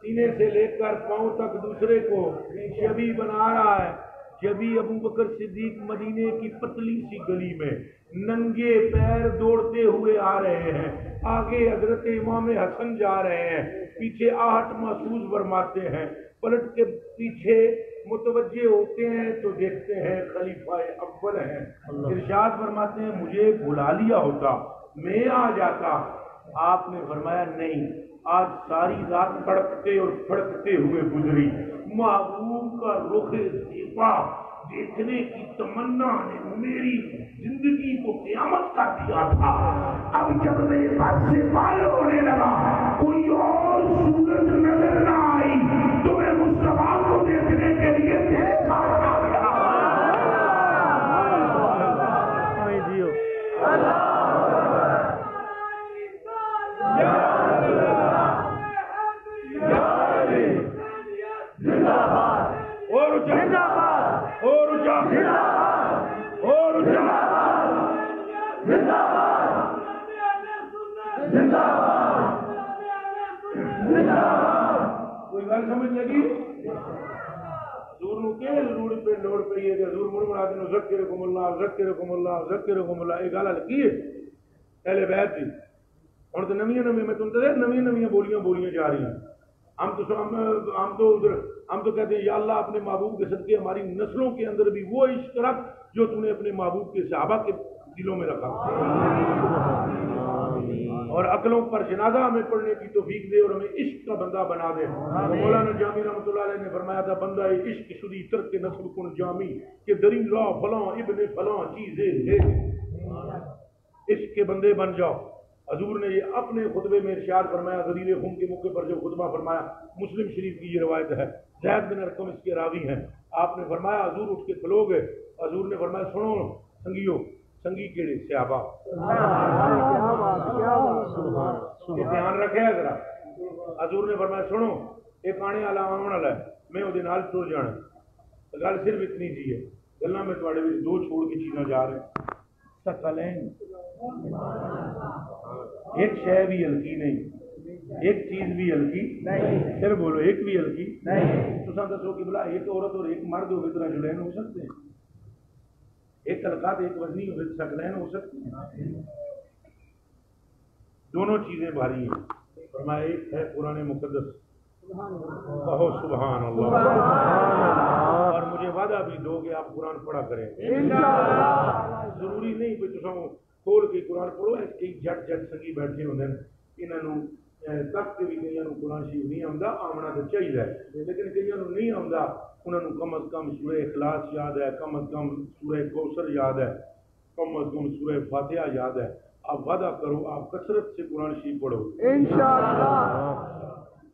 سینے سے لے کر پاؤں تک دوسرے کو شبیہ بنا رہا ہے۔ جبھی ابو بکر صدیق مدینے کی پتلی سی گلی میں ننگے پیر دوڑتے ہوئے آ رہے ہیں، آگے حضرت امام حسن جا رہے ہیں، پیچھے آہٹ محسوس فرماتے ہیں، پلٹ کے پیچھے متوجہ ہوتے ہیں تو دیکھتے ہیں خلیفہ اول ہیں، ارشاد فرماتے ہیں مجھے بلا لیا ہوتا میں آ جاتا۔ آپ نے فرمایا نہیں، آج ساری رات پھڑکتے اور پھڑکتے ہوئے گزری، محبوب کا رخ زیبا دیکھنے کی تمنا نے میری زندگی کو قیامت کا دیا تھا۔ اب جب میرے پاس سے معلوم ہونے لگا کوئی اور صورت نظر نہ آئی تو میں مصطفیٰ کو دیکھنے کے لیے دیکھا کوئی گل سمجھ لگی؟ حضور نو کہ ضرور پہ لوڑ پئی ہے کہ حضور مڑ مڑا دین ذکرکم اللہ ذکرکم اللہ ذکرکم اللہ، یہ گل لگی ہے اہل بیت دی۔ ہن تو نویاں میں تم تے نویاں بولیاں جا رہی ہیں۔ ہم تو کہتے ہیں یا اللہ اپنے محبوب کے صدقے ہماری نسلوں کے اندر بھی وہ عشق رکھ جو تم نے اپنے محبوب کے صحابہ کے دلوں میں رکھا، اور عقلوں پر جنازہ ہمیں پڑھنے کی توفیق دے اور ہمیں عشق کا بندہ بنا دے۔ مولانا جامی رحمۃ اللہ علیہ نے فرمایا تھا بندہ عشق شدی ترک نسل کن جامی کہ دری لا فلاں ابن فلاں چیزیں ہے، عشق کے بندے بن جاؤ۔ حضور نے یہ اپنے خطبے میں ارشاد فرمایا، غدیر خم کے موقع پر جو خطبہ فرمایا، مسلم شریف کی یہ روایت ہے، زید بن ارقم اس کے راوی ہیں۔ آپ نے فرمایا حضور اٹھ کے کھلو گے، حضور نے فرمایا سنو سنگیو، سنگی کیڑے صحابہ، یہ دھیان رکھے ذرا۔ حضور نے فرمایا سنو ایک آنے والا آن والا ہے، میں وہ نال ٹر جانا، گل صرف اتنی جی ہے، گلاں میں تواڈے وچ دو چھوڑ کے چیزاں جا رہے ہیں، ثقلین، ایک شے بھی ہلکی نہیں، ایک چیز بھی ہلکی نہیں، پھر بولو ایک بھی ہلکی نہیں۔ تو دسو کہ بلا ایک عورت اور ایک مرد ہو طرح جلین ہو سکتے ہیں؟ ایک ہلکا تو ایک وزنی ہو ثقلین ہو سکتے ہیں؟ دونوں چیزیں بھاری ہیں۔ فرمایا ایک ہے قرآن مقدس، کہو سبحان اللہ، اور مجھے وعدہ بھی دو کہ آپ قرآن پڑھا کریں۔ ضروری نہیں کہ تم کھول کے قرآن پڑھو، کئی جٹ سنگی بیٹھے ہوتے ہیں، انہوں تک بھی کئی قرآن شریف نہیں آتا، آمنا تو چاہیے، لیکن کئی نہیں آتا، انہوں کم از کم سورہ اخلاص یاد ہے، کم از کم سورہ کوثر یاد ہے، کم از کم سورہ فاتحہ یاد ہے۔ آپ وعدہ کرو آپ کثرت سے قرآن شریف پڑھو انشاءاللہ۔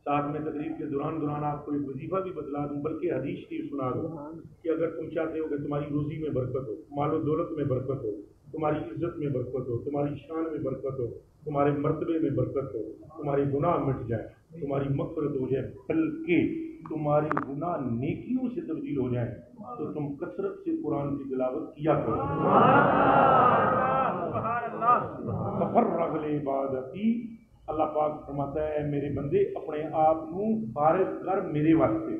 ساتھ میں تقریب کے دوران آپ کو ایک وظیفہ بھی بتلا دوں، بلکہ حدیث شریف سنا دوں کہ اگر تم چاہتے ہو کہ تمہاری روزی میں برکت ہو، مال و دولت میں برکت ہو، تمہاری عزت میں برکت ہو، تمہاری شان میں برکت ہو، تمہارے مرتبے میں برکت ہو، تمہارے گناہ مٹ جائیں، تمہاری مغفرت ہو جائے، بلکہ تمہاری گناہ نیکیوں سے تبدیل ہو جائیں، تو تم کثرت سے قرآن کی تلاوت کیا کرو۔ تفرغ لعبادتی، اللہ پاک فرماتا ہے میرے بندے اپنے آپ کو فارغ کر میرے واسطے۔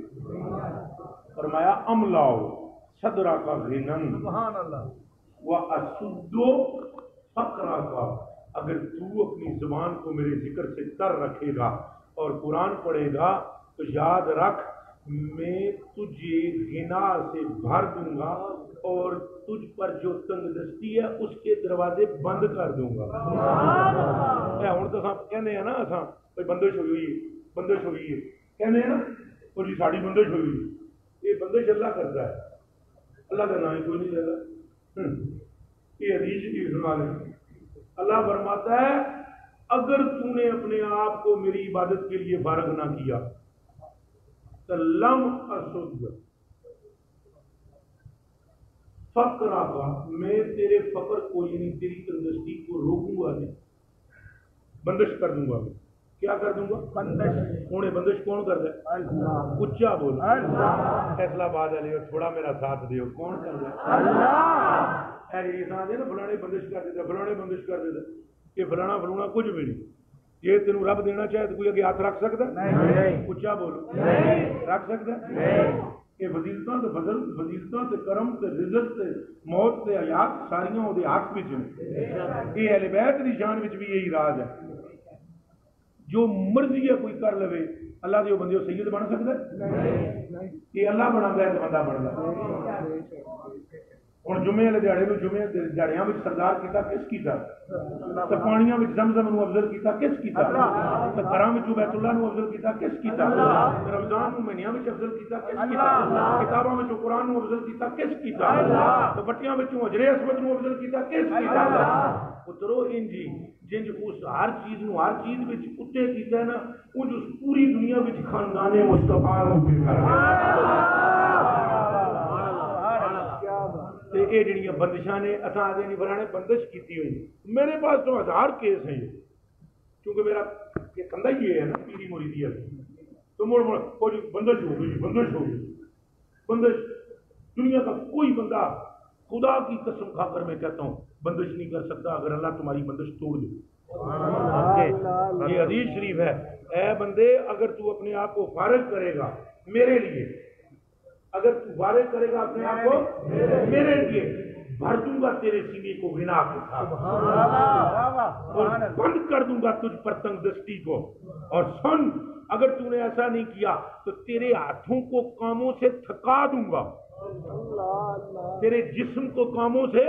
فرمایا املاؤ صدرا کا غنن واسدو فقرا کا، اگر تو اپنی زبان کو میرے ذکر سے تر رکھے گا اور قرآن پڑھے گا تو یاد رکھ میں تجھے غنا سے بھر دوں گا اور تجھ پر جو تنگ دستی ہے اس کے دروازے بند کر دوں گا۔ ہوں تو کہنے ہیں نا اصا بندش ہوئی ہے کہنے ہیں نا وہ جی ساری بندش ہوئی، یہ بندش اللہ کرتا ہے، اللہ کا نام ہی کوئی نہیں لیتا۔ یہ حدیث کی سنا لیں، اللہ فرماتا ہے اگر تو نے اپنے آپ کو میری عبادت کے لیے فارغ نہ کیا تو لم اسد فقرا کا، میں تیرے فقر کو یعنی تیری تندرستی کو روکوں گا نہیں، بندش کر دوں گا۔ میں کیا کر دوں گا؟ بندش۔ کون ہے بندش؟ کون کرتا ہے؟ اللہ۔ اچا بول فیصلہ باد والے تھوڑا میرا ساتھ دیو، کون کرتا ہے؟ اللہ۔ یہ ساتھ ہے نا فلانے بندش کر دیتا، فلانے بندش کر دیتا، یہ فلانا فلونا کچھ بھی نہیں۔ یہ تینوں رب دینا چاہے تو کوئی اگے ہاتھ رکھ سکتا ہے؟ نہیں۔ اچا بولو، رکھ سکتا ہے؟ کہ فضیلتاں تے فضل فضیلتاں تے کرم تے رزق تے موت تے حیات ساریاں وہ ہاتھ وچ نے. یہ اہل بیت دی شان وچ بھی یہی راز ہے. جو مرضی ہے کوئی کر لے اللہ دے بندے سید بن سکتا ہے کہ اللہ بنا ہے تو بندہ بنتا. ہوں جمعے والے دیہڑے میں جمعے دیہڑیاں میں سردار کیتا کس کیتا تے پانیاں میں زمزم نو افضل کیتا کس کیتا تے گھراں وچ بیت اللہ نو افضل کیتا کس کیتا رمضان نو مہینیاں وچ افضل کیتا کس کیتا کتاباں وچ قرآن نو افضل کیتا کس کیتا تے بٹیاں وچ حجر اسود نو افضل کیتا کس کیتا. پترو انجی جنج اس ہر چیز نو ہر چیز وچ اتے کیتا ہے نا اونج اس پوری دنیا وچ خاندان مصطفی نو بھی کر یہ جڑیاں بندشاں نے اساں آدھے نہیں فلانے بندش کیتی ہوئی. میرے پاس تو 1000 کیس ہیں کیونکہ میرا یہ کندھا ہی ہے نا پیری مریدی ہے تو مڑ کوئی بندش ہو گئی بندش ہو گئی بندش. دنیا کا کوئی بندہ خدا کی قسم کھا کر میں کہتا ہوں بندش نہیں کر سکتا اگر اللہ تمہاری بندش توڑ دے. یہ حدیث شریف ہے. اے بندے اگر تو اپنے آپ کو فارغ کرے گا میرے لیے اگر تو فارغ کرے گا اپنے آپ کو میرے لیے بھر دوں گا تیرے سینے کو غنا کے ساتھ اور بند کر دوں گا تجھ پر تنگ دستی کو. اور سن اگر تو نے ایسا نہیں کیا تو تیرے ہاتھوں کو کاموں سے تھکا دوں گا تیرے جسم کو کاموں سے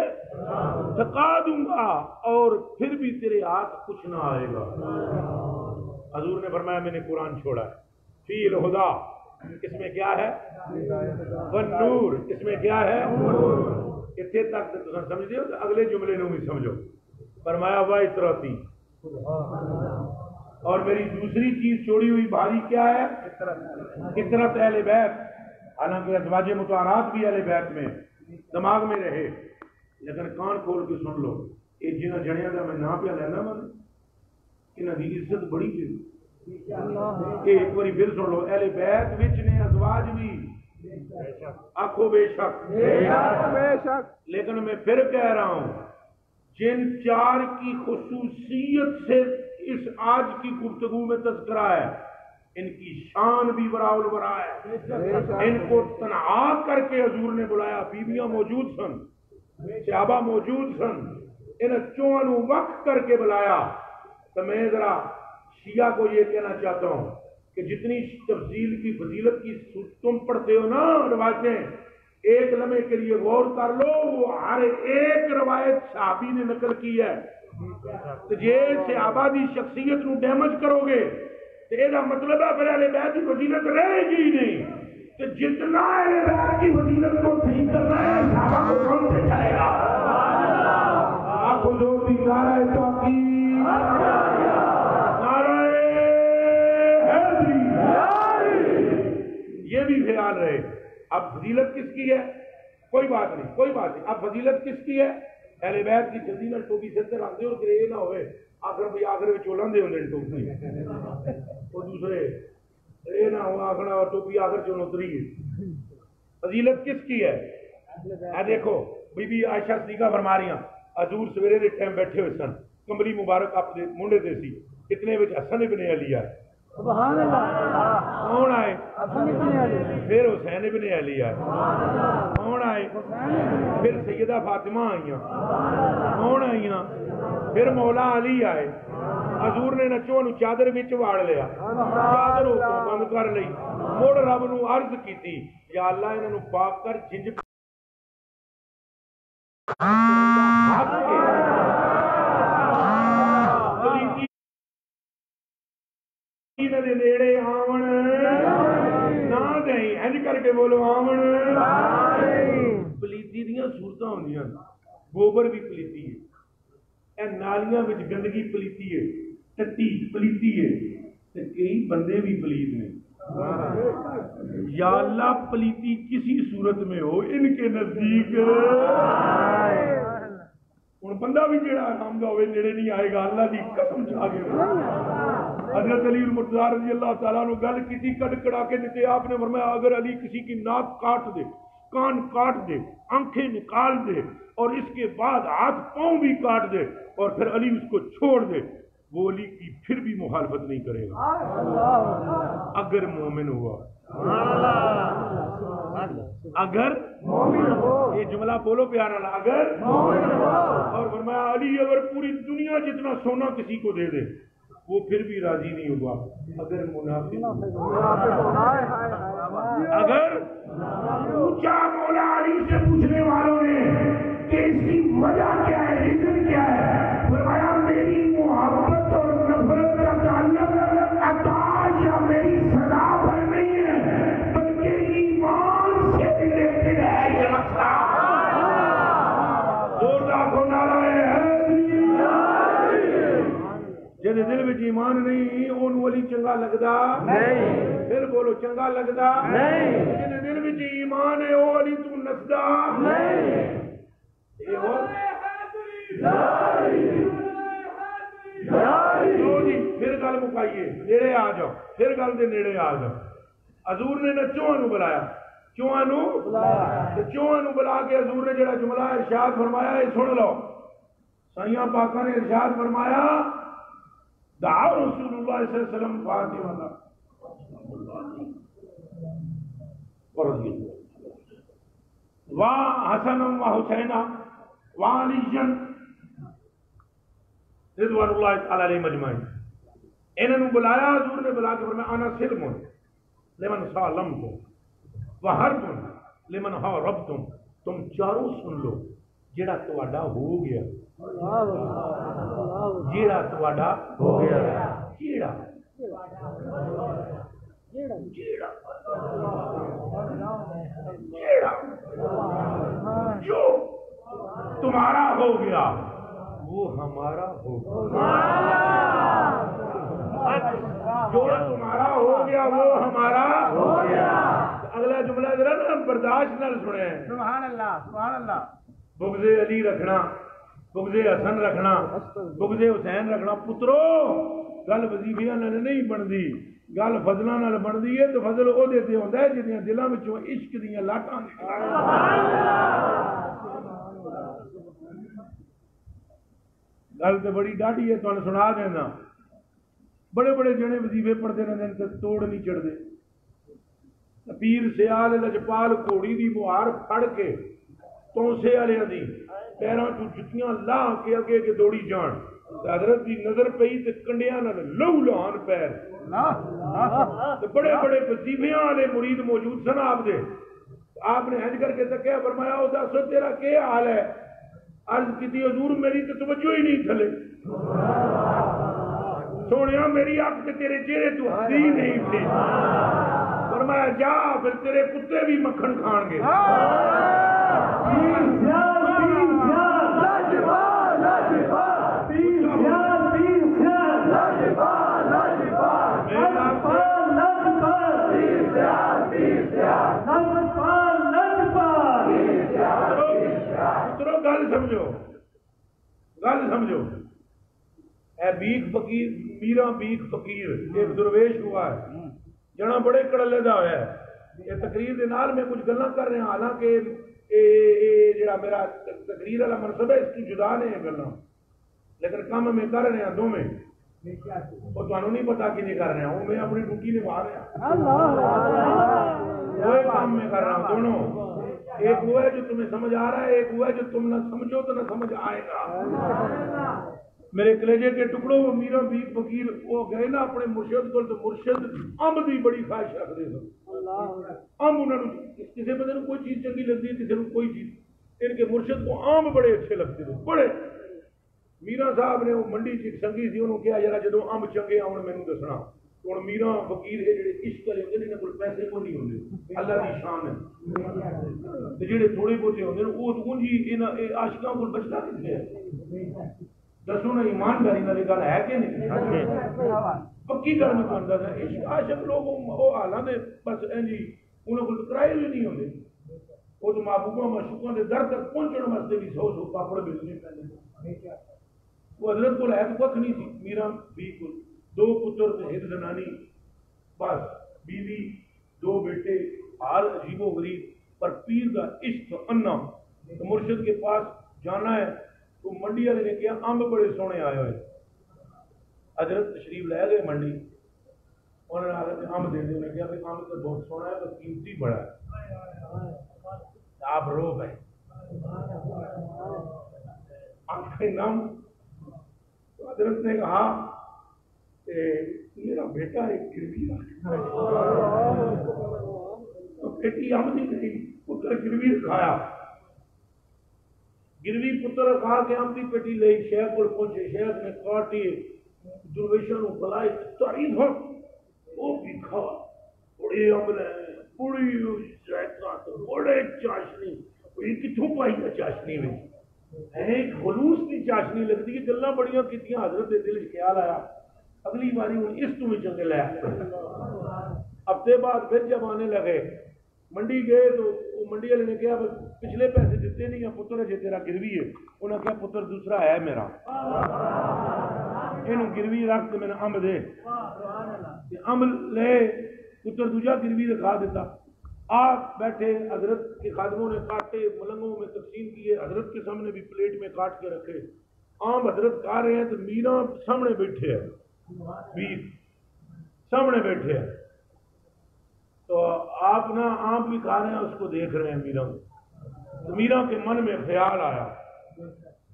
تھکا دوں گا اور پھر بھی تیرے ہاتھ کچھ نہ آئے گا. حضور نے فرمایا میں نے قرآن چھوڑا ہے فی الہدا اس میں کیا ہے والنور اس میں کیا ہے اتنے تک تو سمجھ دیو اگلے جملے نو بھی سمجھو. فرمایا واطرتی اور میری دوسری چیز چھوڑی ہوئی بھاری کیا ہے اطرت اہل بیت. حالانکہ ازواج مطہرات بھی اہل بیت میں دماغ میں رہے لیکن کان کھول کے سن لو یہ جنہ جڑیاں کا میں نام پہ لینا من انہاں دی عزت بڑی ہے. ایک باری پھر سن لو اہل بیت وچ نے ازواج بھی آنکھوں بے شک لیکن میں پھر کہہ رہا ہوں جن 4 کی خصوصیت سے اس آج کی گفتگو میں تذکرہ ہے ان کی شان بھی وراء الورا ہے. ان کو تنہا کر کے حضور نے بلایا. بیویاں موجود سن صحابہ موجود سن ان چوں نو وقت کر کے بلایا. تو میں ذرا شیعہ کو یہ کہنا چاہتا ہوں کہ جتنی تفضیل کی فضیلت کی تم پڑھتے ہو نا روایتیں ایک لمحے کے لیے غور کر لو وہ ہر ایک روایت صحابی نے نقل کی ہے. تو یہ صحابہ دی شخصیت نو ڈیمیج کرو گے تو یہ مطلب ہے پھر اہل بیت کی فضیلت رہے گی نہیں. تو جتنا اہل بیت کی فضیلت کو صحیح کرنا ہے صحابہ کو کون سے چلے گا. آپ کو جو بھی نعرہ تحقیق نعرہ حیدری یہ بھی خیال رہے. اب فضیلت کس کی ہے کوئی بات نہیں. اب فضیلت کس کی ہے اہل بیت کی جلدی نہ ٹوپی سے رکھ دے اور پھر یہ نہ ہوئے آخر بھائی آخر میں چولہاں دے ہونے ٹوپی وہ دوسرے یہ نہ ہو آخر اور ٹوپی آخر چون اتری ہے. فضیلت کس کی ہے دیکھو بی بی عائشہ صدیقہ فرما رہی ہیں حضور سویرے دے ٹائم بیٹھے ہوئے سن کمری مبارک اپنے منڈے تے سی کتنے وچ حسن ابن علی آئے سبحان اللہ کون آئے پھر حسین ابن علی آئے کون آئے پھر سیدہ فاطمہ آئیاں کون آئیاں پھر مولا علی آئے. حضور نے نچو نو چادر وچ واڑ لیا چادر اوپر بند کر لئی مڑ رب نو عرض کیتی یا اللہ انہاں نو پاک کر جنج نیڑے آون نہ دیں انج کر کے بولو آون. پلیتی دیاں صورتاں ہوندیاں گوبر بھی پلیتی ہے اے نالیاں وچ گندگی پلیتی ہے ٹٹی پلیتی ہے تے کئی بندے بھی پلیت نے. یا اللہ پلیتی کسی صورت میں ہو ان کے نزدیک ہوں بندہ بھی جڑا آرام دا ہوئے نیڑے نہیں آئے گا اللہ دی قسم چھا کے. حضرت علی المرتضیٰ رضی اللہ تعالیٰ نے گل کی کٹ کڑا کے دیتے آپ نے فرمایا اگر علی کسی کی ناک کاٹ دے کان کاٹ دے آنکھیں نکال دے اور اس کے بعد ہاتھ پاؤں بھی کاٹ دے اور پھر علی اس کو چھوڑ دے وہ علی کی پھر بھی مخالفت نہیں کرے گا اگر مومن ہوا. اگر یہ جملہ بولو پیارا لا، اگر اور فرمایا علی اگر پوری دنیا جتنا سونا کسی کو دے دے وہ پھر بھی راضی نہیں ہوگا اگر منافق، اگر پوچھا مولا علی سے پوچھنے والوں نے کہ اس کی وجہ کیا ہے، ریزن کیا ہے، فرمایا میری محبت اور نفرت کا تعلق عطا یا میری سزا پر نہیں ہے بلکہ ایمان سے ریلیٹڈ ہے یہ مسئلہ۔ زوردار کو نعرہ ہے جن دل میں ایمان نہیں اون ولی چنگا لگدا نہیں، پھر بولو چنگا لگدا نہیں، جن دل میں ایمان ہے وہ علی تو نسدا نہیں۔ پھر گل مکائیے، نیڑے آ جاؤ، پھر گل دے نیڑے آ جاؤ۔ حضور نے نہ چوہاں نو بلایا، چوہاں نو بلا کے حضور نے جڑا جملہ ارشاد فرمایا یہ سن لو۔ سائیاں پاکاں نے ارشاد فرمایا دعا رسول اللہ صلی اللہ علیہ وسلم فاطمہ و حسن و حسین و علی رضوان اللہ تعالی علیہ مجمعین، انہوں نے بلایا حضور نے بلا کے فرمایا انا سلم لمن سالمتم و حرب لمن حاربتم، تم چاروں سن لو جیڑا تواڈا ہو گیا، جیڑا تواڈا ہو گیا، جیڑا جو تمہارا ہو گیا وہ ہمارا ہو گیا، جو تمہارا ہو گیا وہ ہمارا ہو گیا۔ اگلا جملہ ذرا نا برداشت نال سنے، سبحان اللہ سبحان اللہ۔ بغض علی رکھنا، بغض حسن رکھنا، بغض حسین رکھنا، پترو گل وظیفیاں نال نہیں بندی، گل فضلاں نال بندی ہے۔ تو فضل او دے تے ہوندا ہے جدیاں دلاں وچوں عشق دیاں لاٹاں گل تے بڑی ڈاڈھی ہے، تانوں سنا دینا۔ بڑے بڑے جنے وظیفے پڑھتے رہندے تے توڑ نہیں چڑھدے۔ پیر سیال لجپال گھوڑی دی مہار پھڑ کے تونسے والے دی پیراں چوں جتیاں لا کے اگے کے دوڑی جان، حضرت دی نظر پئی تے کنڈیاں نال لہو لہان پیر، تے بڑے بڑے وظیفیاں والے مرید موجود سن آپ دے۔ آپ نے ہنج کر کے تکیا، فرمایا او دس تیرا کیا حال ہے؟ عرض کی حضور میری تو توجہ ہی نہیں تھلے، سونیا میری اکھ تے تیرے چہرے تو ہنسی نہیں تھی۔ فرمایا جا پھر تیرے کتے بھی مکھن کھان گے۔ گل سمجھو، گل سمجھو۔ اے بیک فقیر میرا بیک فقیر ایک درویش ہوا ہے جنا بڑے کڑلے دا ہویا ہے۔ یہ تقریر دے نال میں کچھ گلاں کر رہا ہوں، حالانکہ جڑا میرا تقریر والا منصب ہے اس کی جدا نے یہ گلاں، لیکن کام میں کر رہے ہیں دونوں، وہ تمہیں نہیں پتا کہ نہیں کر رہے ہوں، میں اپنی ڈیوٹی نبھا رہا ہوں، وہ کام میں کر رہا ہوں دونوں۔ ایک وہ ہے جو تمہیں سمجھ آ رہا ہے، ایک وہ ہے جو تم نہ سمجھو تو نہ سمجھ آئے گا۔ میرے کلیجے کے ٹکڑوں میرا بھی فقیر وہ گئے نا اپنے مرشد کو، تو مرشد امب دی بڑی خواہش رکھتے سن۔ امب انہوں نے کسی بندے کو کوئی چیز چنگی لگتی ہے، کسی کو کوئی چیز، ان کے مرشد کو آم بڑے اچھے لگتے تھے بڑے۔ میرا صاحب نے وہ منڈی چ سنگی سی، انہوں کہا یار جدو امب چنگے آن مینوں دسنا۔ ہوں میرا فقیر ہے جڑے عشق والے ہوندے نے، انہاں کول پیسے کو نہیں ہوندے، اللہ دی شان ہے، تے جڑے تھوڑے بہتے ہوندے نے وہ تو انجی انہاں عاشقاں کول بچدا کتھے ہے؟ دسو نا ایمانداری والی گل ہے کہ نہیں؟ پکی گل میں تمہیں دسا، عشق عاشق لوگ وہ حالاں دے بس انجی انہاں کول کرائے بھی نہیں ہوندے، وہ تو محبوباں معشوقاں دے در تک پہنچن واسطے بھی سو سو پاپڑ بھیجنے پیندے۔ وہ حضرت کول ہے کچھ نہیں سی، میرا بھی کول دو پتر تے ایک زنانی، بس بیوی دو بیٹے، حال عجیب و غریب، پر پیر دا عشق انا۔ تو مرشد کے پاس جانا ہے تو منڈی والے نے کہا امب بڑے سونے آئے ہوئے، حضرت تشریف لے گئے منڈی، انہوں نے آم دے دیں کیا کہ آم تو بہت سونا ہے تو قیمتی بڑا ہے آپ رو گئے آپ کا نام حضرت نے کہا کہ میرا بیٹا ایک گروی بیٹی آمدی نہیں پتر گروی رکھایا گروی پتر رکھا کے آمدی بیٹی لے شیخ کو پہنچے شیخ نے کاٹی درویشوں کو بلائی تعریف وہ بھی کھا بڑے عمل ہیں بڑی بڑے چاشنی یہ کتوں پائی ہے چاشنی میں ایک خلوص کی چاشنی لگتی ہے گلاں بڑیاں کیتیاں حضرت دے دل خیال آیا اگلی باری ہوں اس تو بھی چنگے لے ہفتے بعد پھر جب آنے لگے منڈی گئے تو وہ منڈی والے نے کہا پچھلے پیسے دیتے نہیں ہیں پتر ہے تیرا گروی ہے انہوں نے کہا پتر دوسرا ہے میرا یہ گروی رکھ کے میں نے امب دے امب لے پتر دوجا گروی دکھا دیتا آپ بیٹھے حضرت کے خادموں نے کاٹے ملنگوں میں تقسیم کیے حضرت کے سامنے بھی پلیٹ میں کاٹ کے رکھے آم حضرت کھا رہے ہیں تو میرا سامنے بیٹھے ہیں میر سامنے بیٹھے ہیں تو آپ نا آم بھی کھا رہے ہیں اس کو دیکھ رہے ہیں میرا تو میرا کے من میں خیال آیا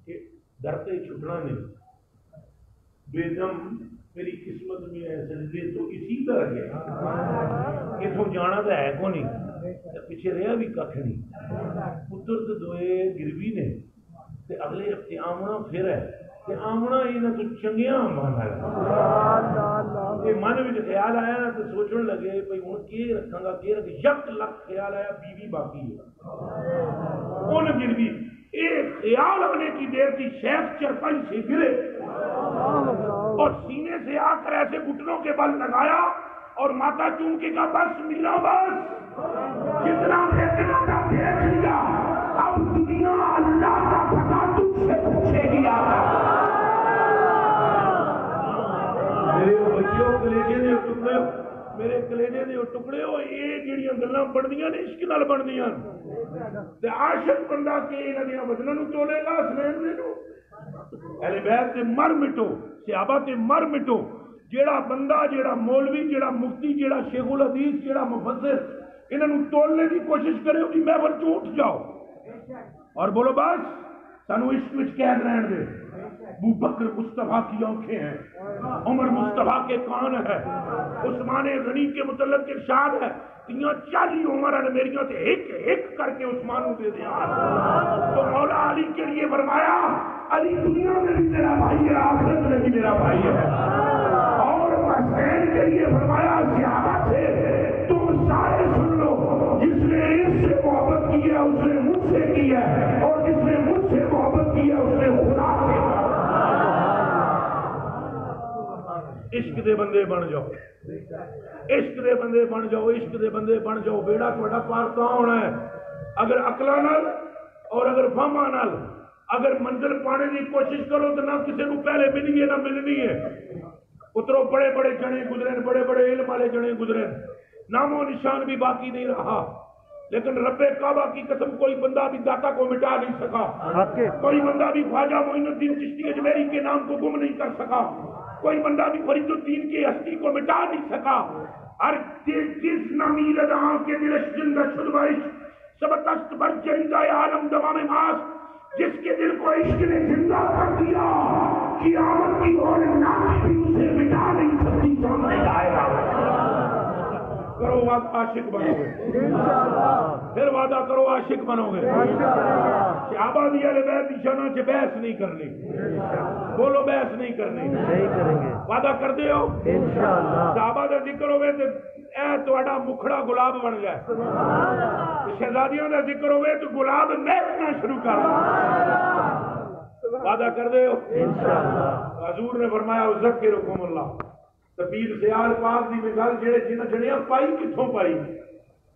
کہ ڈرتے چھٹنا نہیں بے دم میری قسمت میں ہے سجدے تو اسی طرح ہے اتوں جانا تو ہے کو نہیں پیچھے رہا بھی کھ نہیں پتر تو دوئے گروی نے تے اگلے ہفتے آمنا پھر ہے تے آمنا یہ تو چنگیا آمنا ہے من میں خیال آیا نا تو سوچنے لگے بھائی ہوں کی رکھاں گا کی رکھ یک لکھ خیال آیا بیوی باقی ہے ان گروی ایک خیال آنے کی دیر کی شیخ چرپائی سے گرے اور سینے سے آ کر ایسے گھٹنوں کے بل لگایا اور ماتا چوم کے کہا بس میرا بس جتنا دیکھنا تھا دیکھ لیا اب دنیا اللہ کا پتا تم سے پوچھے گی میرے بچوں کلیجے نے ٹکڑے میرے کلیجے نے ٹکڑے ہو یہ جڑیاں گلاں بندیاں نے عشق نال بندیاں تے عاشق بندہ کے انہاں دیاں وزناں نوں تولے گا حسنین دے نوں اہل بیت تے مر مٹو صحابہ تے مر مٹو جیڑا بندہ جیڑا مولوی جیڑا مفتی جیڑا شیخ الحدیث جیڑا مفسر انہاں نوں تولنے کی کوشش کرے کہ محفل چوں اٹھ جاؤ اور بولو بس سانو عشق وچ قید رہن دے ابو بکر مصطفیٰ کی آنکھیں ہیں عمر مصطفیٰ کے کان ہے عثمان غنی کے متعلق ارشاد ہے 40 عمر نے میریاں تے ایک ایک کر کے عثمان کو دے دیا تو مولا علی کے لیے فرمایا علی دنیا میں بھی میرا بھائی ہے آخرت میں بھی میرا بھائی ہے اور حسین کے لیے فرمایا صحابہ سے تم سارے سن لو جس نے اس سے محبت کی ہے اس نے مجھ سے کی ہے اور جس نے مجھ سے محبت کی ہے اس نے خدا سے عشق دے بندے بن جاؤ عشق دے بندے بن جاؤ عشق دے بندے بن جاؤ بیڑا تھوڑا پار کہاں ہونا ہے اگر عقلاں نال اور اگر فہماں نال اگر منزل پانے کی کوشش کرو تو نہ کسی کو پہلے ملی ہے نہ ملنی ہے اترو بڑے بڑے جنے گزرے بڑے بڑے علم والے جنے گزرے نام و نشان بھی باقی نہیں رہا لیکن رب کعبہ کی قسم کوئی بندہ بھی داتا کو مٹا نہیں سکا کوئی بندہ بھی خواجہ معین الدین چشتی اجمیری کے نام کو گم نہیں کر سکا کوئی بندہ بھی فرید الدین کی ہستی کو مٹا نہیں سکا ہر جس نمیر دہاں کے دلش زندہ شدوائش سبتست بر جریدہ عالم دوام ماس جس کے دل کو عشق نے زندہ کر دیا قیامت کی اور نامی بھی اسے مٹا نہیں سکتی سامنے آئے گا کرو وعدہ عاشق بنو گے پھر وعدہ کرو عاشق بنو گے صحابہ دی اہل بیت دی شاناں چ بحث نہیں کرنی بولو بحث نہیں کرنی وعدہ کر دے ہو انشاءاللہ صحابہ دا ذکر ہوئے تے اے تہاڈا مکھڑا گلاب بن جائے شہزادیاں دا ذکر ہوئے تو گلاب مہکنا شروع کر وعدہ کر دے ہو انشاءاللہ حضور نے فرمایا ذکرکم اللہ تبیر سیال پاک دی میں گل جڑے جنہاں جڑیاں پائی کتھوں پائی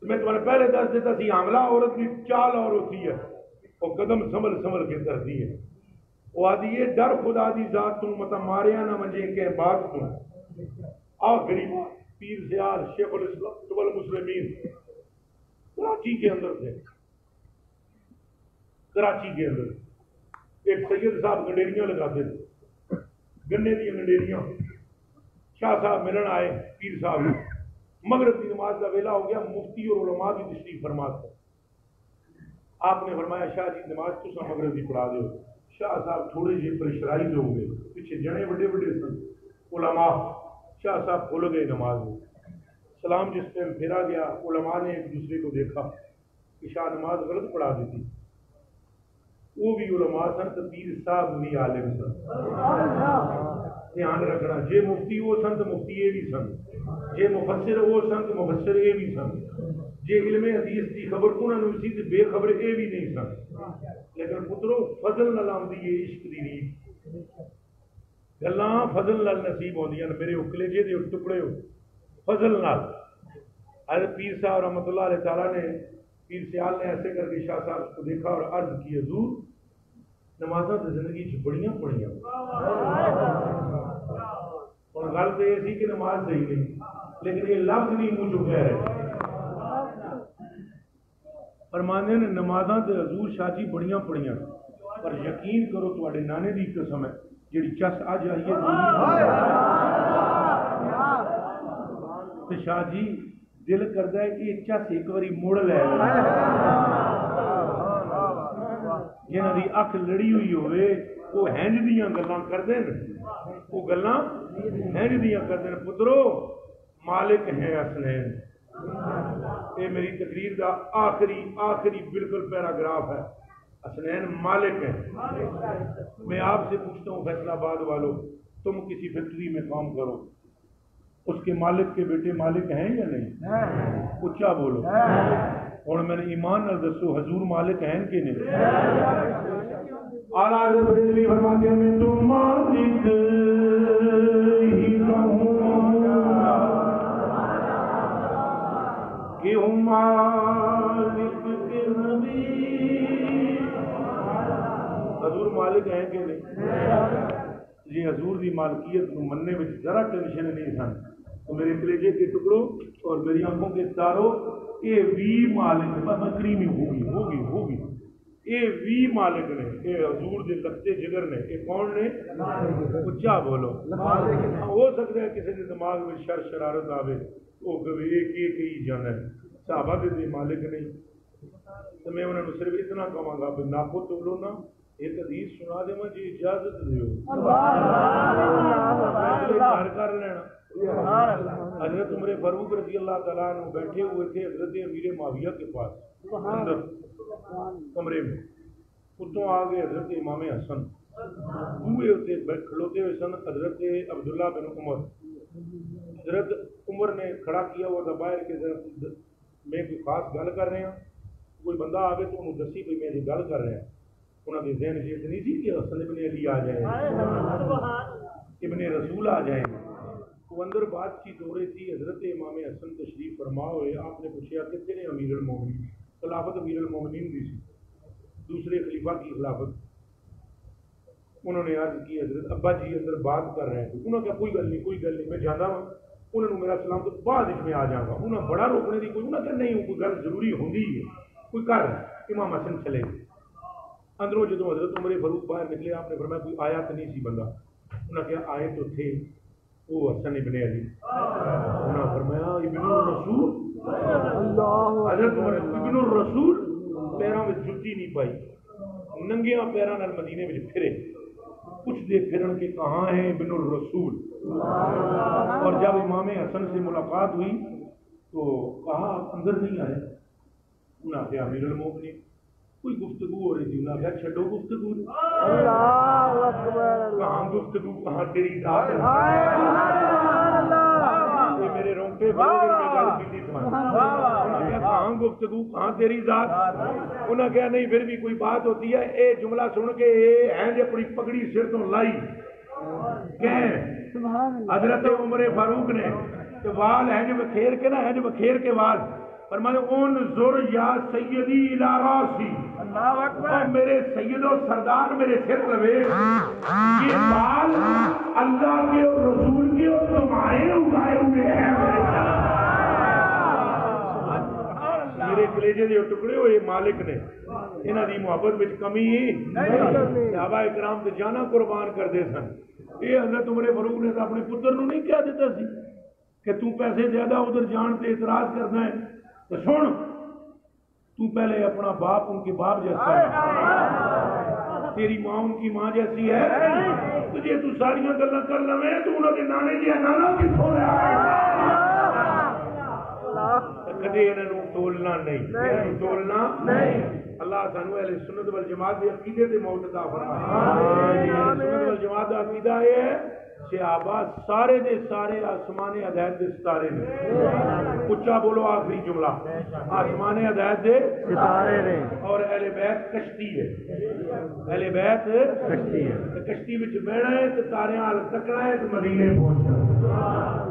میں تمہیں پہلے دس دیتا سی حاملہ عورت کی چال اور ہوتی ہے وہ قدم سنبھل سنبھل کے کرتی ہے وہ آدھی یہ ڈر خدا دی ذات تم مطلب ماریا نہ منجے کے بات تم آخری پیر سیال شیخ الاسلام المسلمین کراچی کے اندر تھے کراچی کے اندر ایک سید صاحب گنڈیریاں لگاتے تھے گنے دی گنڈیریاں شاہ صاحب ملن آئے پیر صاحب، مغرب کی نماز کا ویلا ہو گیا، مفتی اور علماء کی تشریف فرما تھا. آپ نے فرمایا شاہ جی نماز تو مغرب کی پڑھا دو. شاہ صاحب تھوڑے جی پریشرائز ہو گئے، پیچھے جنے بڑے بڑے سن علماء. شاہ صاحب کھل گئے نماز میں. سلام جس ٹائم پھیرا گیا، علماء نے ایک دوسرے کو دیکھا کہ شاہ نماز غلط پڑھا دیتی. وہ بھی علماء سن تو پیر صاحب بھی عالم سن. دھیان رکھنا، جے مفتی وہ سن تو مفتی یہ بھی سن، جے مفسر وہ سن تو مفسر یہ بھی سن، جے علم حدیث کی خبر انہوں نے سی تو بے خبر یہ بھی نہیں سن. لیکن پترو فضل نال آمدی ہے عشق دی نیت، گلاں فضل نال نصیب ہوندیاں میرے کلیجے دے ٹکڑے ہو فضل نال. حضرت پیر صاحب رحمۃ اللہ علیہ تعالیٰ نے پیر سیال نے ایسے کر کے شاہ صاحب کو دیکھا اور عرض کی حضور نمازاں تو زندگی چ بڑیاں پڑھیاں، اور گل تو یہ سی کہ نماز صحیح نہیں، لیکن یہ لفظ نہیں منہ چ کہہ رہے. فرماندے نے نمازاں تے حضور شاہ جی بڑیاں پڑھیاں، پر یقین کرو تواڈے نانے دی قسم ہے جیڑی چس اج آئی ہے تے شاہ جی دل کردا ہے کہ یہ چس ایک واری مڑ لے جنہاں دی اکھ لڑی ہوئی ہوئے وہ ہینج دیاں گلاں کردے نے، وہ گلاں ہینج دیاں کردے نے. پترو مالک ہیں حسنین. یہ میری تقریر کا آخری بالکل پیراگراف ہے. حسنین مالک ہیں. میں آپ سے پوچھتا ہوں فیصلہ آباد والوں، تم کسی فیکٹری میں کام کرو، اس کے مالک کے بیٹے مالک ہیں یا نہیں؟ اچھا بولو. اور میں نے ایمان نہ دسو حضور مالک ہیں کہ نہیں؟ اعلیٰ حضرت بریلوی فرماتے ہیں میں تو مالک ہی کہوں کہ ہوں مالک کے نبی. حضور مالک ہیں کہ نہیں؟ جی حضور دی مالکیت کو مننے میں ذرا ٹینشن نہیں سن تو میرے کلیجے کے ٹکڑوں اور میری آنکھوں کے تاروں یہ بھی مالک کریمی ہوگی یہ بھی مالک نے، یہ حضور دے لگتے جگر نے. یہ کون نے؟ اچھا بولو. ہو سکتا ہے کسی کے دماغ میں شرارت آوے وہ کبھی ایک ہی جانا ہے صحابہ دے مالک نہیں. تو میں انہوں نے صرف اتنا کہوں گا کہ ناپو تولو نا ایک حدیث سنا دے مجھے اجازت دیو کر لینا. حضرت عمر فاروق رضی اللہ تعالیٰ عنہ بیٹھے ہوئے تھے حضرت امیر معاویہ کے پاس اندر کمرے میں. اتوں آ گئے حضرت امام حسن بوئے ہوتے کھلوتے ہوئے سن حضرت عبداللہ بن عمر. حضرت عمر نے کھڑا کیا ہوا تھا باہر کے میں کوئی خاص گل کر رہے ہیں، کوئی بندہ آگے تو انہوں دسی کوئی میں گل کر رہے ہیں. انہوں نے ذہن چیز نہیں تھی کہ حسن ابن علی آ جائیں، ابن رسول آ جائیں. وہ اندر بات چیت ہو رہی تھی. حضرت امام حسن تشریف فرما ہوئے. آپ نے پوچھا کتنے نے امیر المومنین؟ خلافت امیر المومنین دی سی، دوسرے خلیفہ کی خلافت. انہوں نے عرض کی حضرت ابا جی اندر بات کر رہے ہیں. انہوں نے کہا کوئی گل نہیں میں جانا ہوں. انہوں نے میرا سلام تو بعد میں آ جاؤں گا. انہوں نے بڑا روکنے کی کوئی انہوں نے کہا نہیں کوئی گل ضروری ہوندی ہے کوئی کر. امام حسن چلے گئے. اندروں جدو حضرت عمر فاروق باہر نکلے آپ نے فرمایا کوئی آیا تو نہیں سی بندہ. انہوں نے کہا آئے تو تھے وہ حسن ابن علی. انہوں نے فرمایا ابن الرسول. حضرت عمر ابن الرسول پیروں میں جتی نہیں پائی، ننگیاں پیروں نال مدینے میں پھرے. کچھ دے پھرن کے کہاں ہیں ابن الرسول. اور جب امام حسن سے ملاقات ہوئی تو کہا آپ اندر نہیں آئے. انہوں نے کہا امیر المومنین کوئی گفتگو ہو رہی تھی. انہوں نے کہا چھڈو گفتگو. کہاں گفتگو کہاں تیری ذات. میرے رونگٹے کہاں گفتگو کہاں تیری ذات. انہوں نے کہا نہیں پھر بھی کوئی بات ہوتی ہے. اے جملہ سن کے ہیں جو اپنی پگڑی سر تو لائی کہ حضرت عمر فاروق نے کہ وال ہیں جو بکھیر کے نا ہیں جو بکھیر کے وال فرمایا انظر یا سیدی الی راسی. اور میرے سید و سردار میرے سر لوے یہ بال اللہ کے اور رسول کے اور تمہارے اگائے ہوئے ہیں. میرے کلیجے دے ٹکڑے ہوئے مالک نے انہاں دی محبت وچ کمی صحابہ کرام تے جانا قربان کردے سن. یہ حضرت عمر فاروق نے تو اپنے پتر نو نہیں کہہ دیتا سی کہ تو پیسے زیادہ ادھر جان تے اعتراض کرنا ہے تو سن تو پہلے اپنا باپ ان کے باپ جیسا ہے، تیری ماں ان کی ماں جیسی ہے، تو جی تو ساریاں گلاں کر لویں تو انہوں کے نانے جی نانا کتوں رہا کدی انہوں تولنا نہیں تولنا نہیں۔ اللہ سانو اہل سنت والجماعت کے عقیدے تے موت عطا فرمائے۔ سنت والجماعت کا عقیدہ یہ ہے صحابہ سارے دے سارے آسمان ہدایت دے ستارے نے، اچا بولو آخری جملہ، آسمان ہدایت دے ستارے نے، اور اہل بیت کشتی ہے، اہل بیت کشتی ہے، کشتی وچ بیٹھنا ہے تے تاریاں ال تکنا ہے تے مدینے پہنچنا ہے۔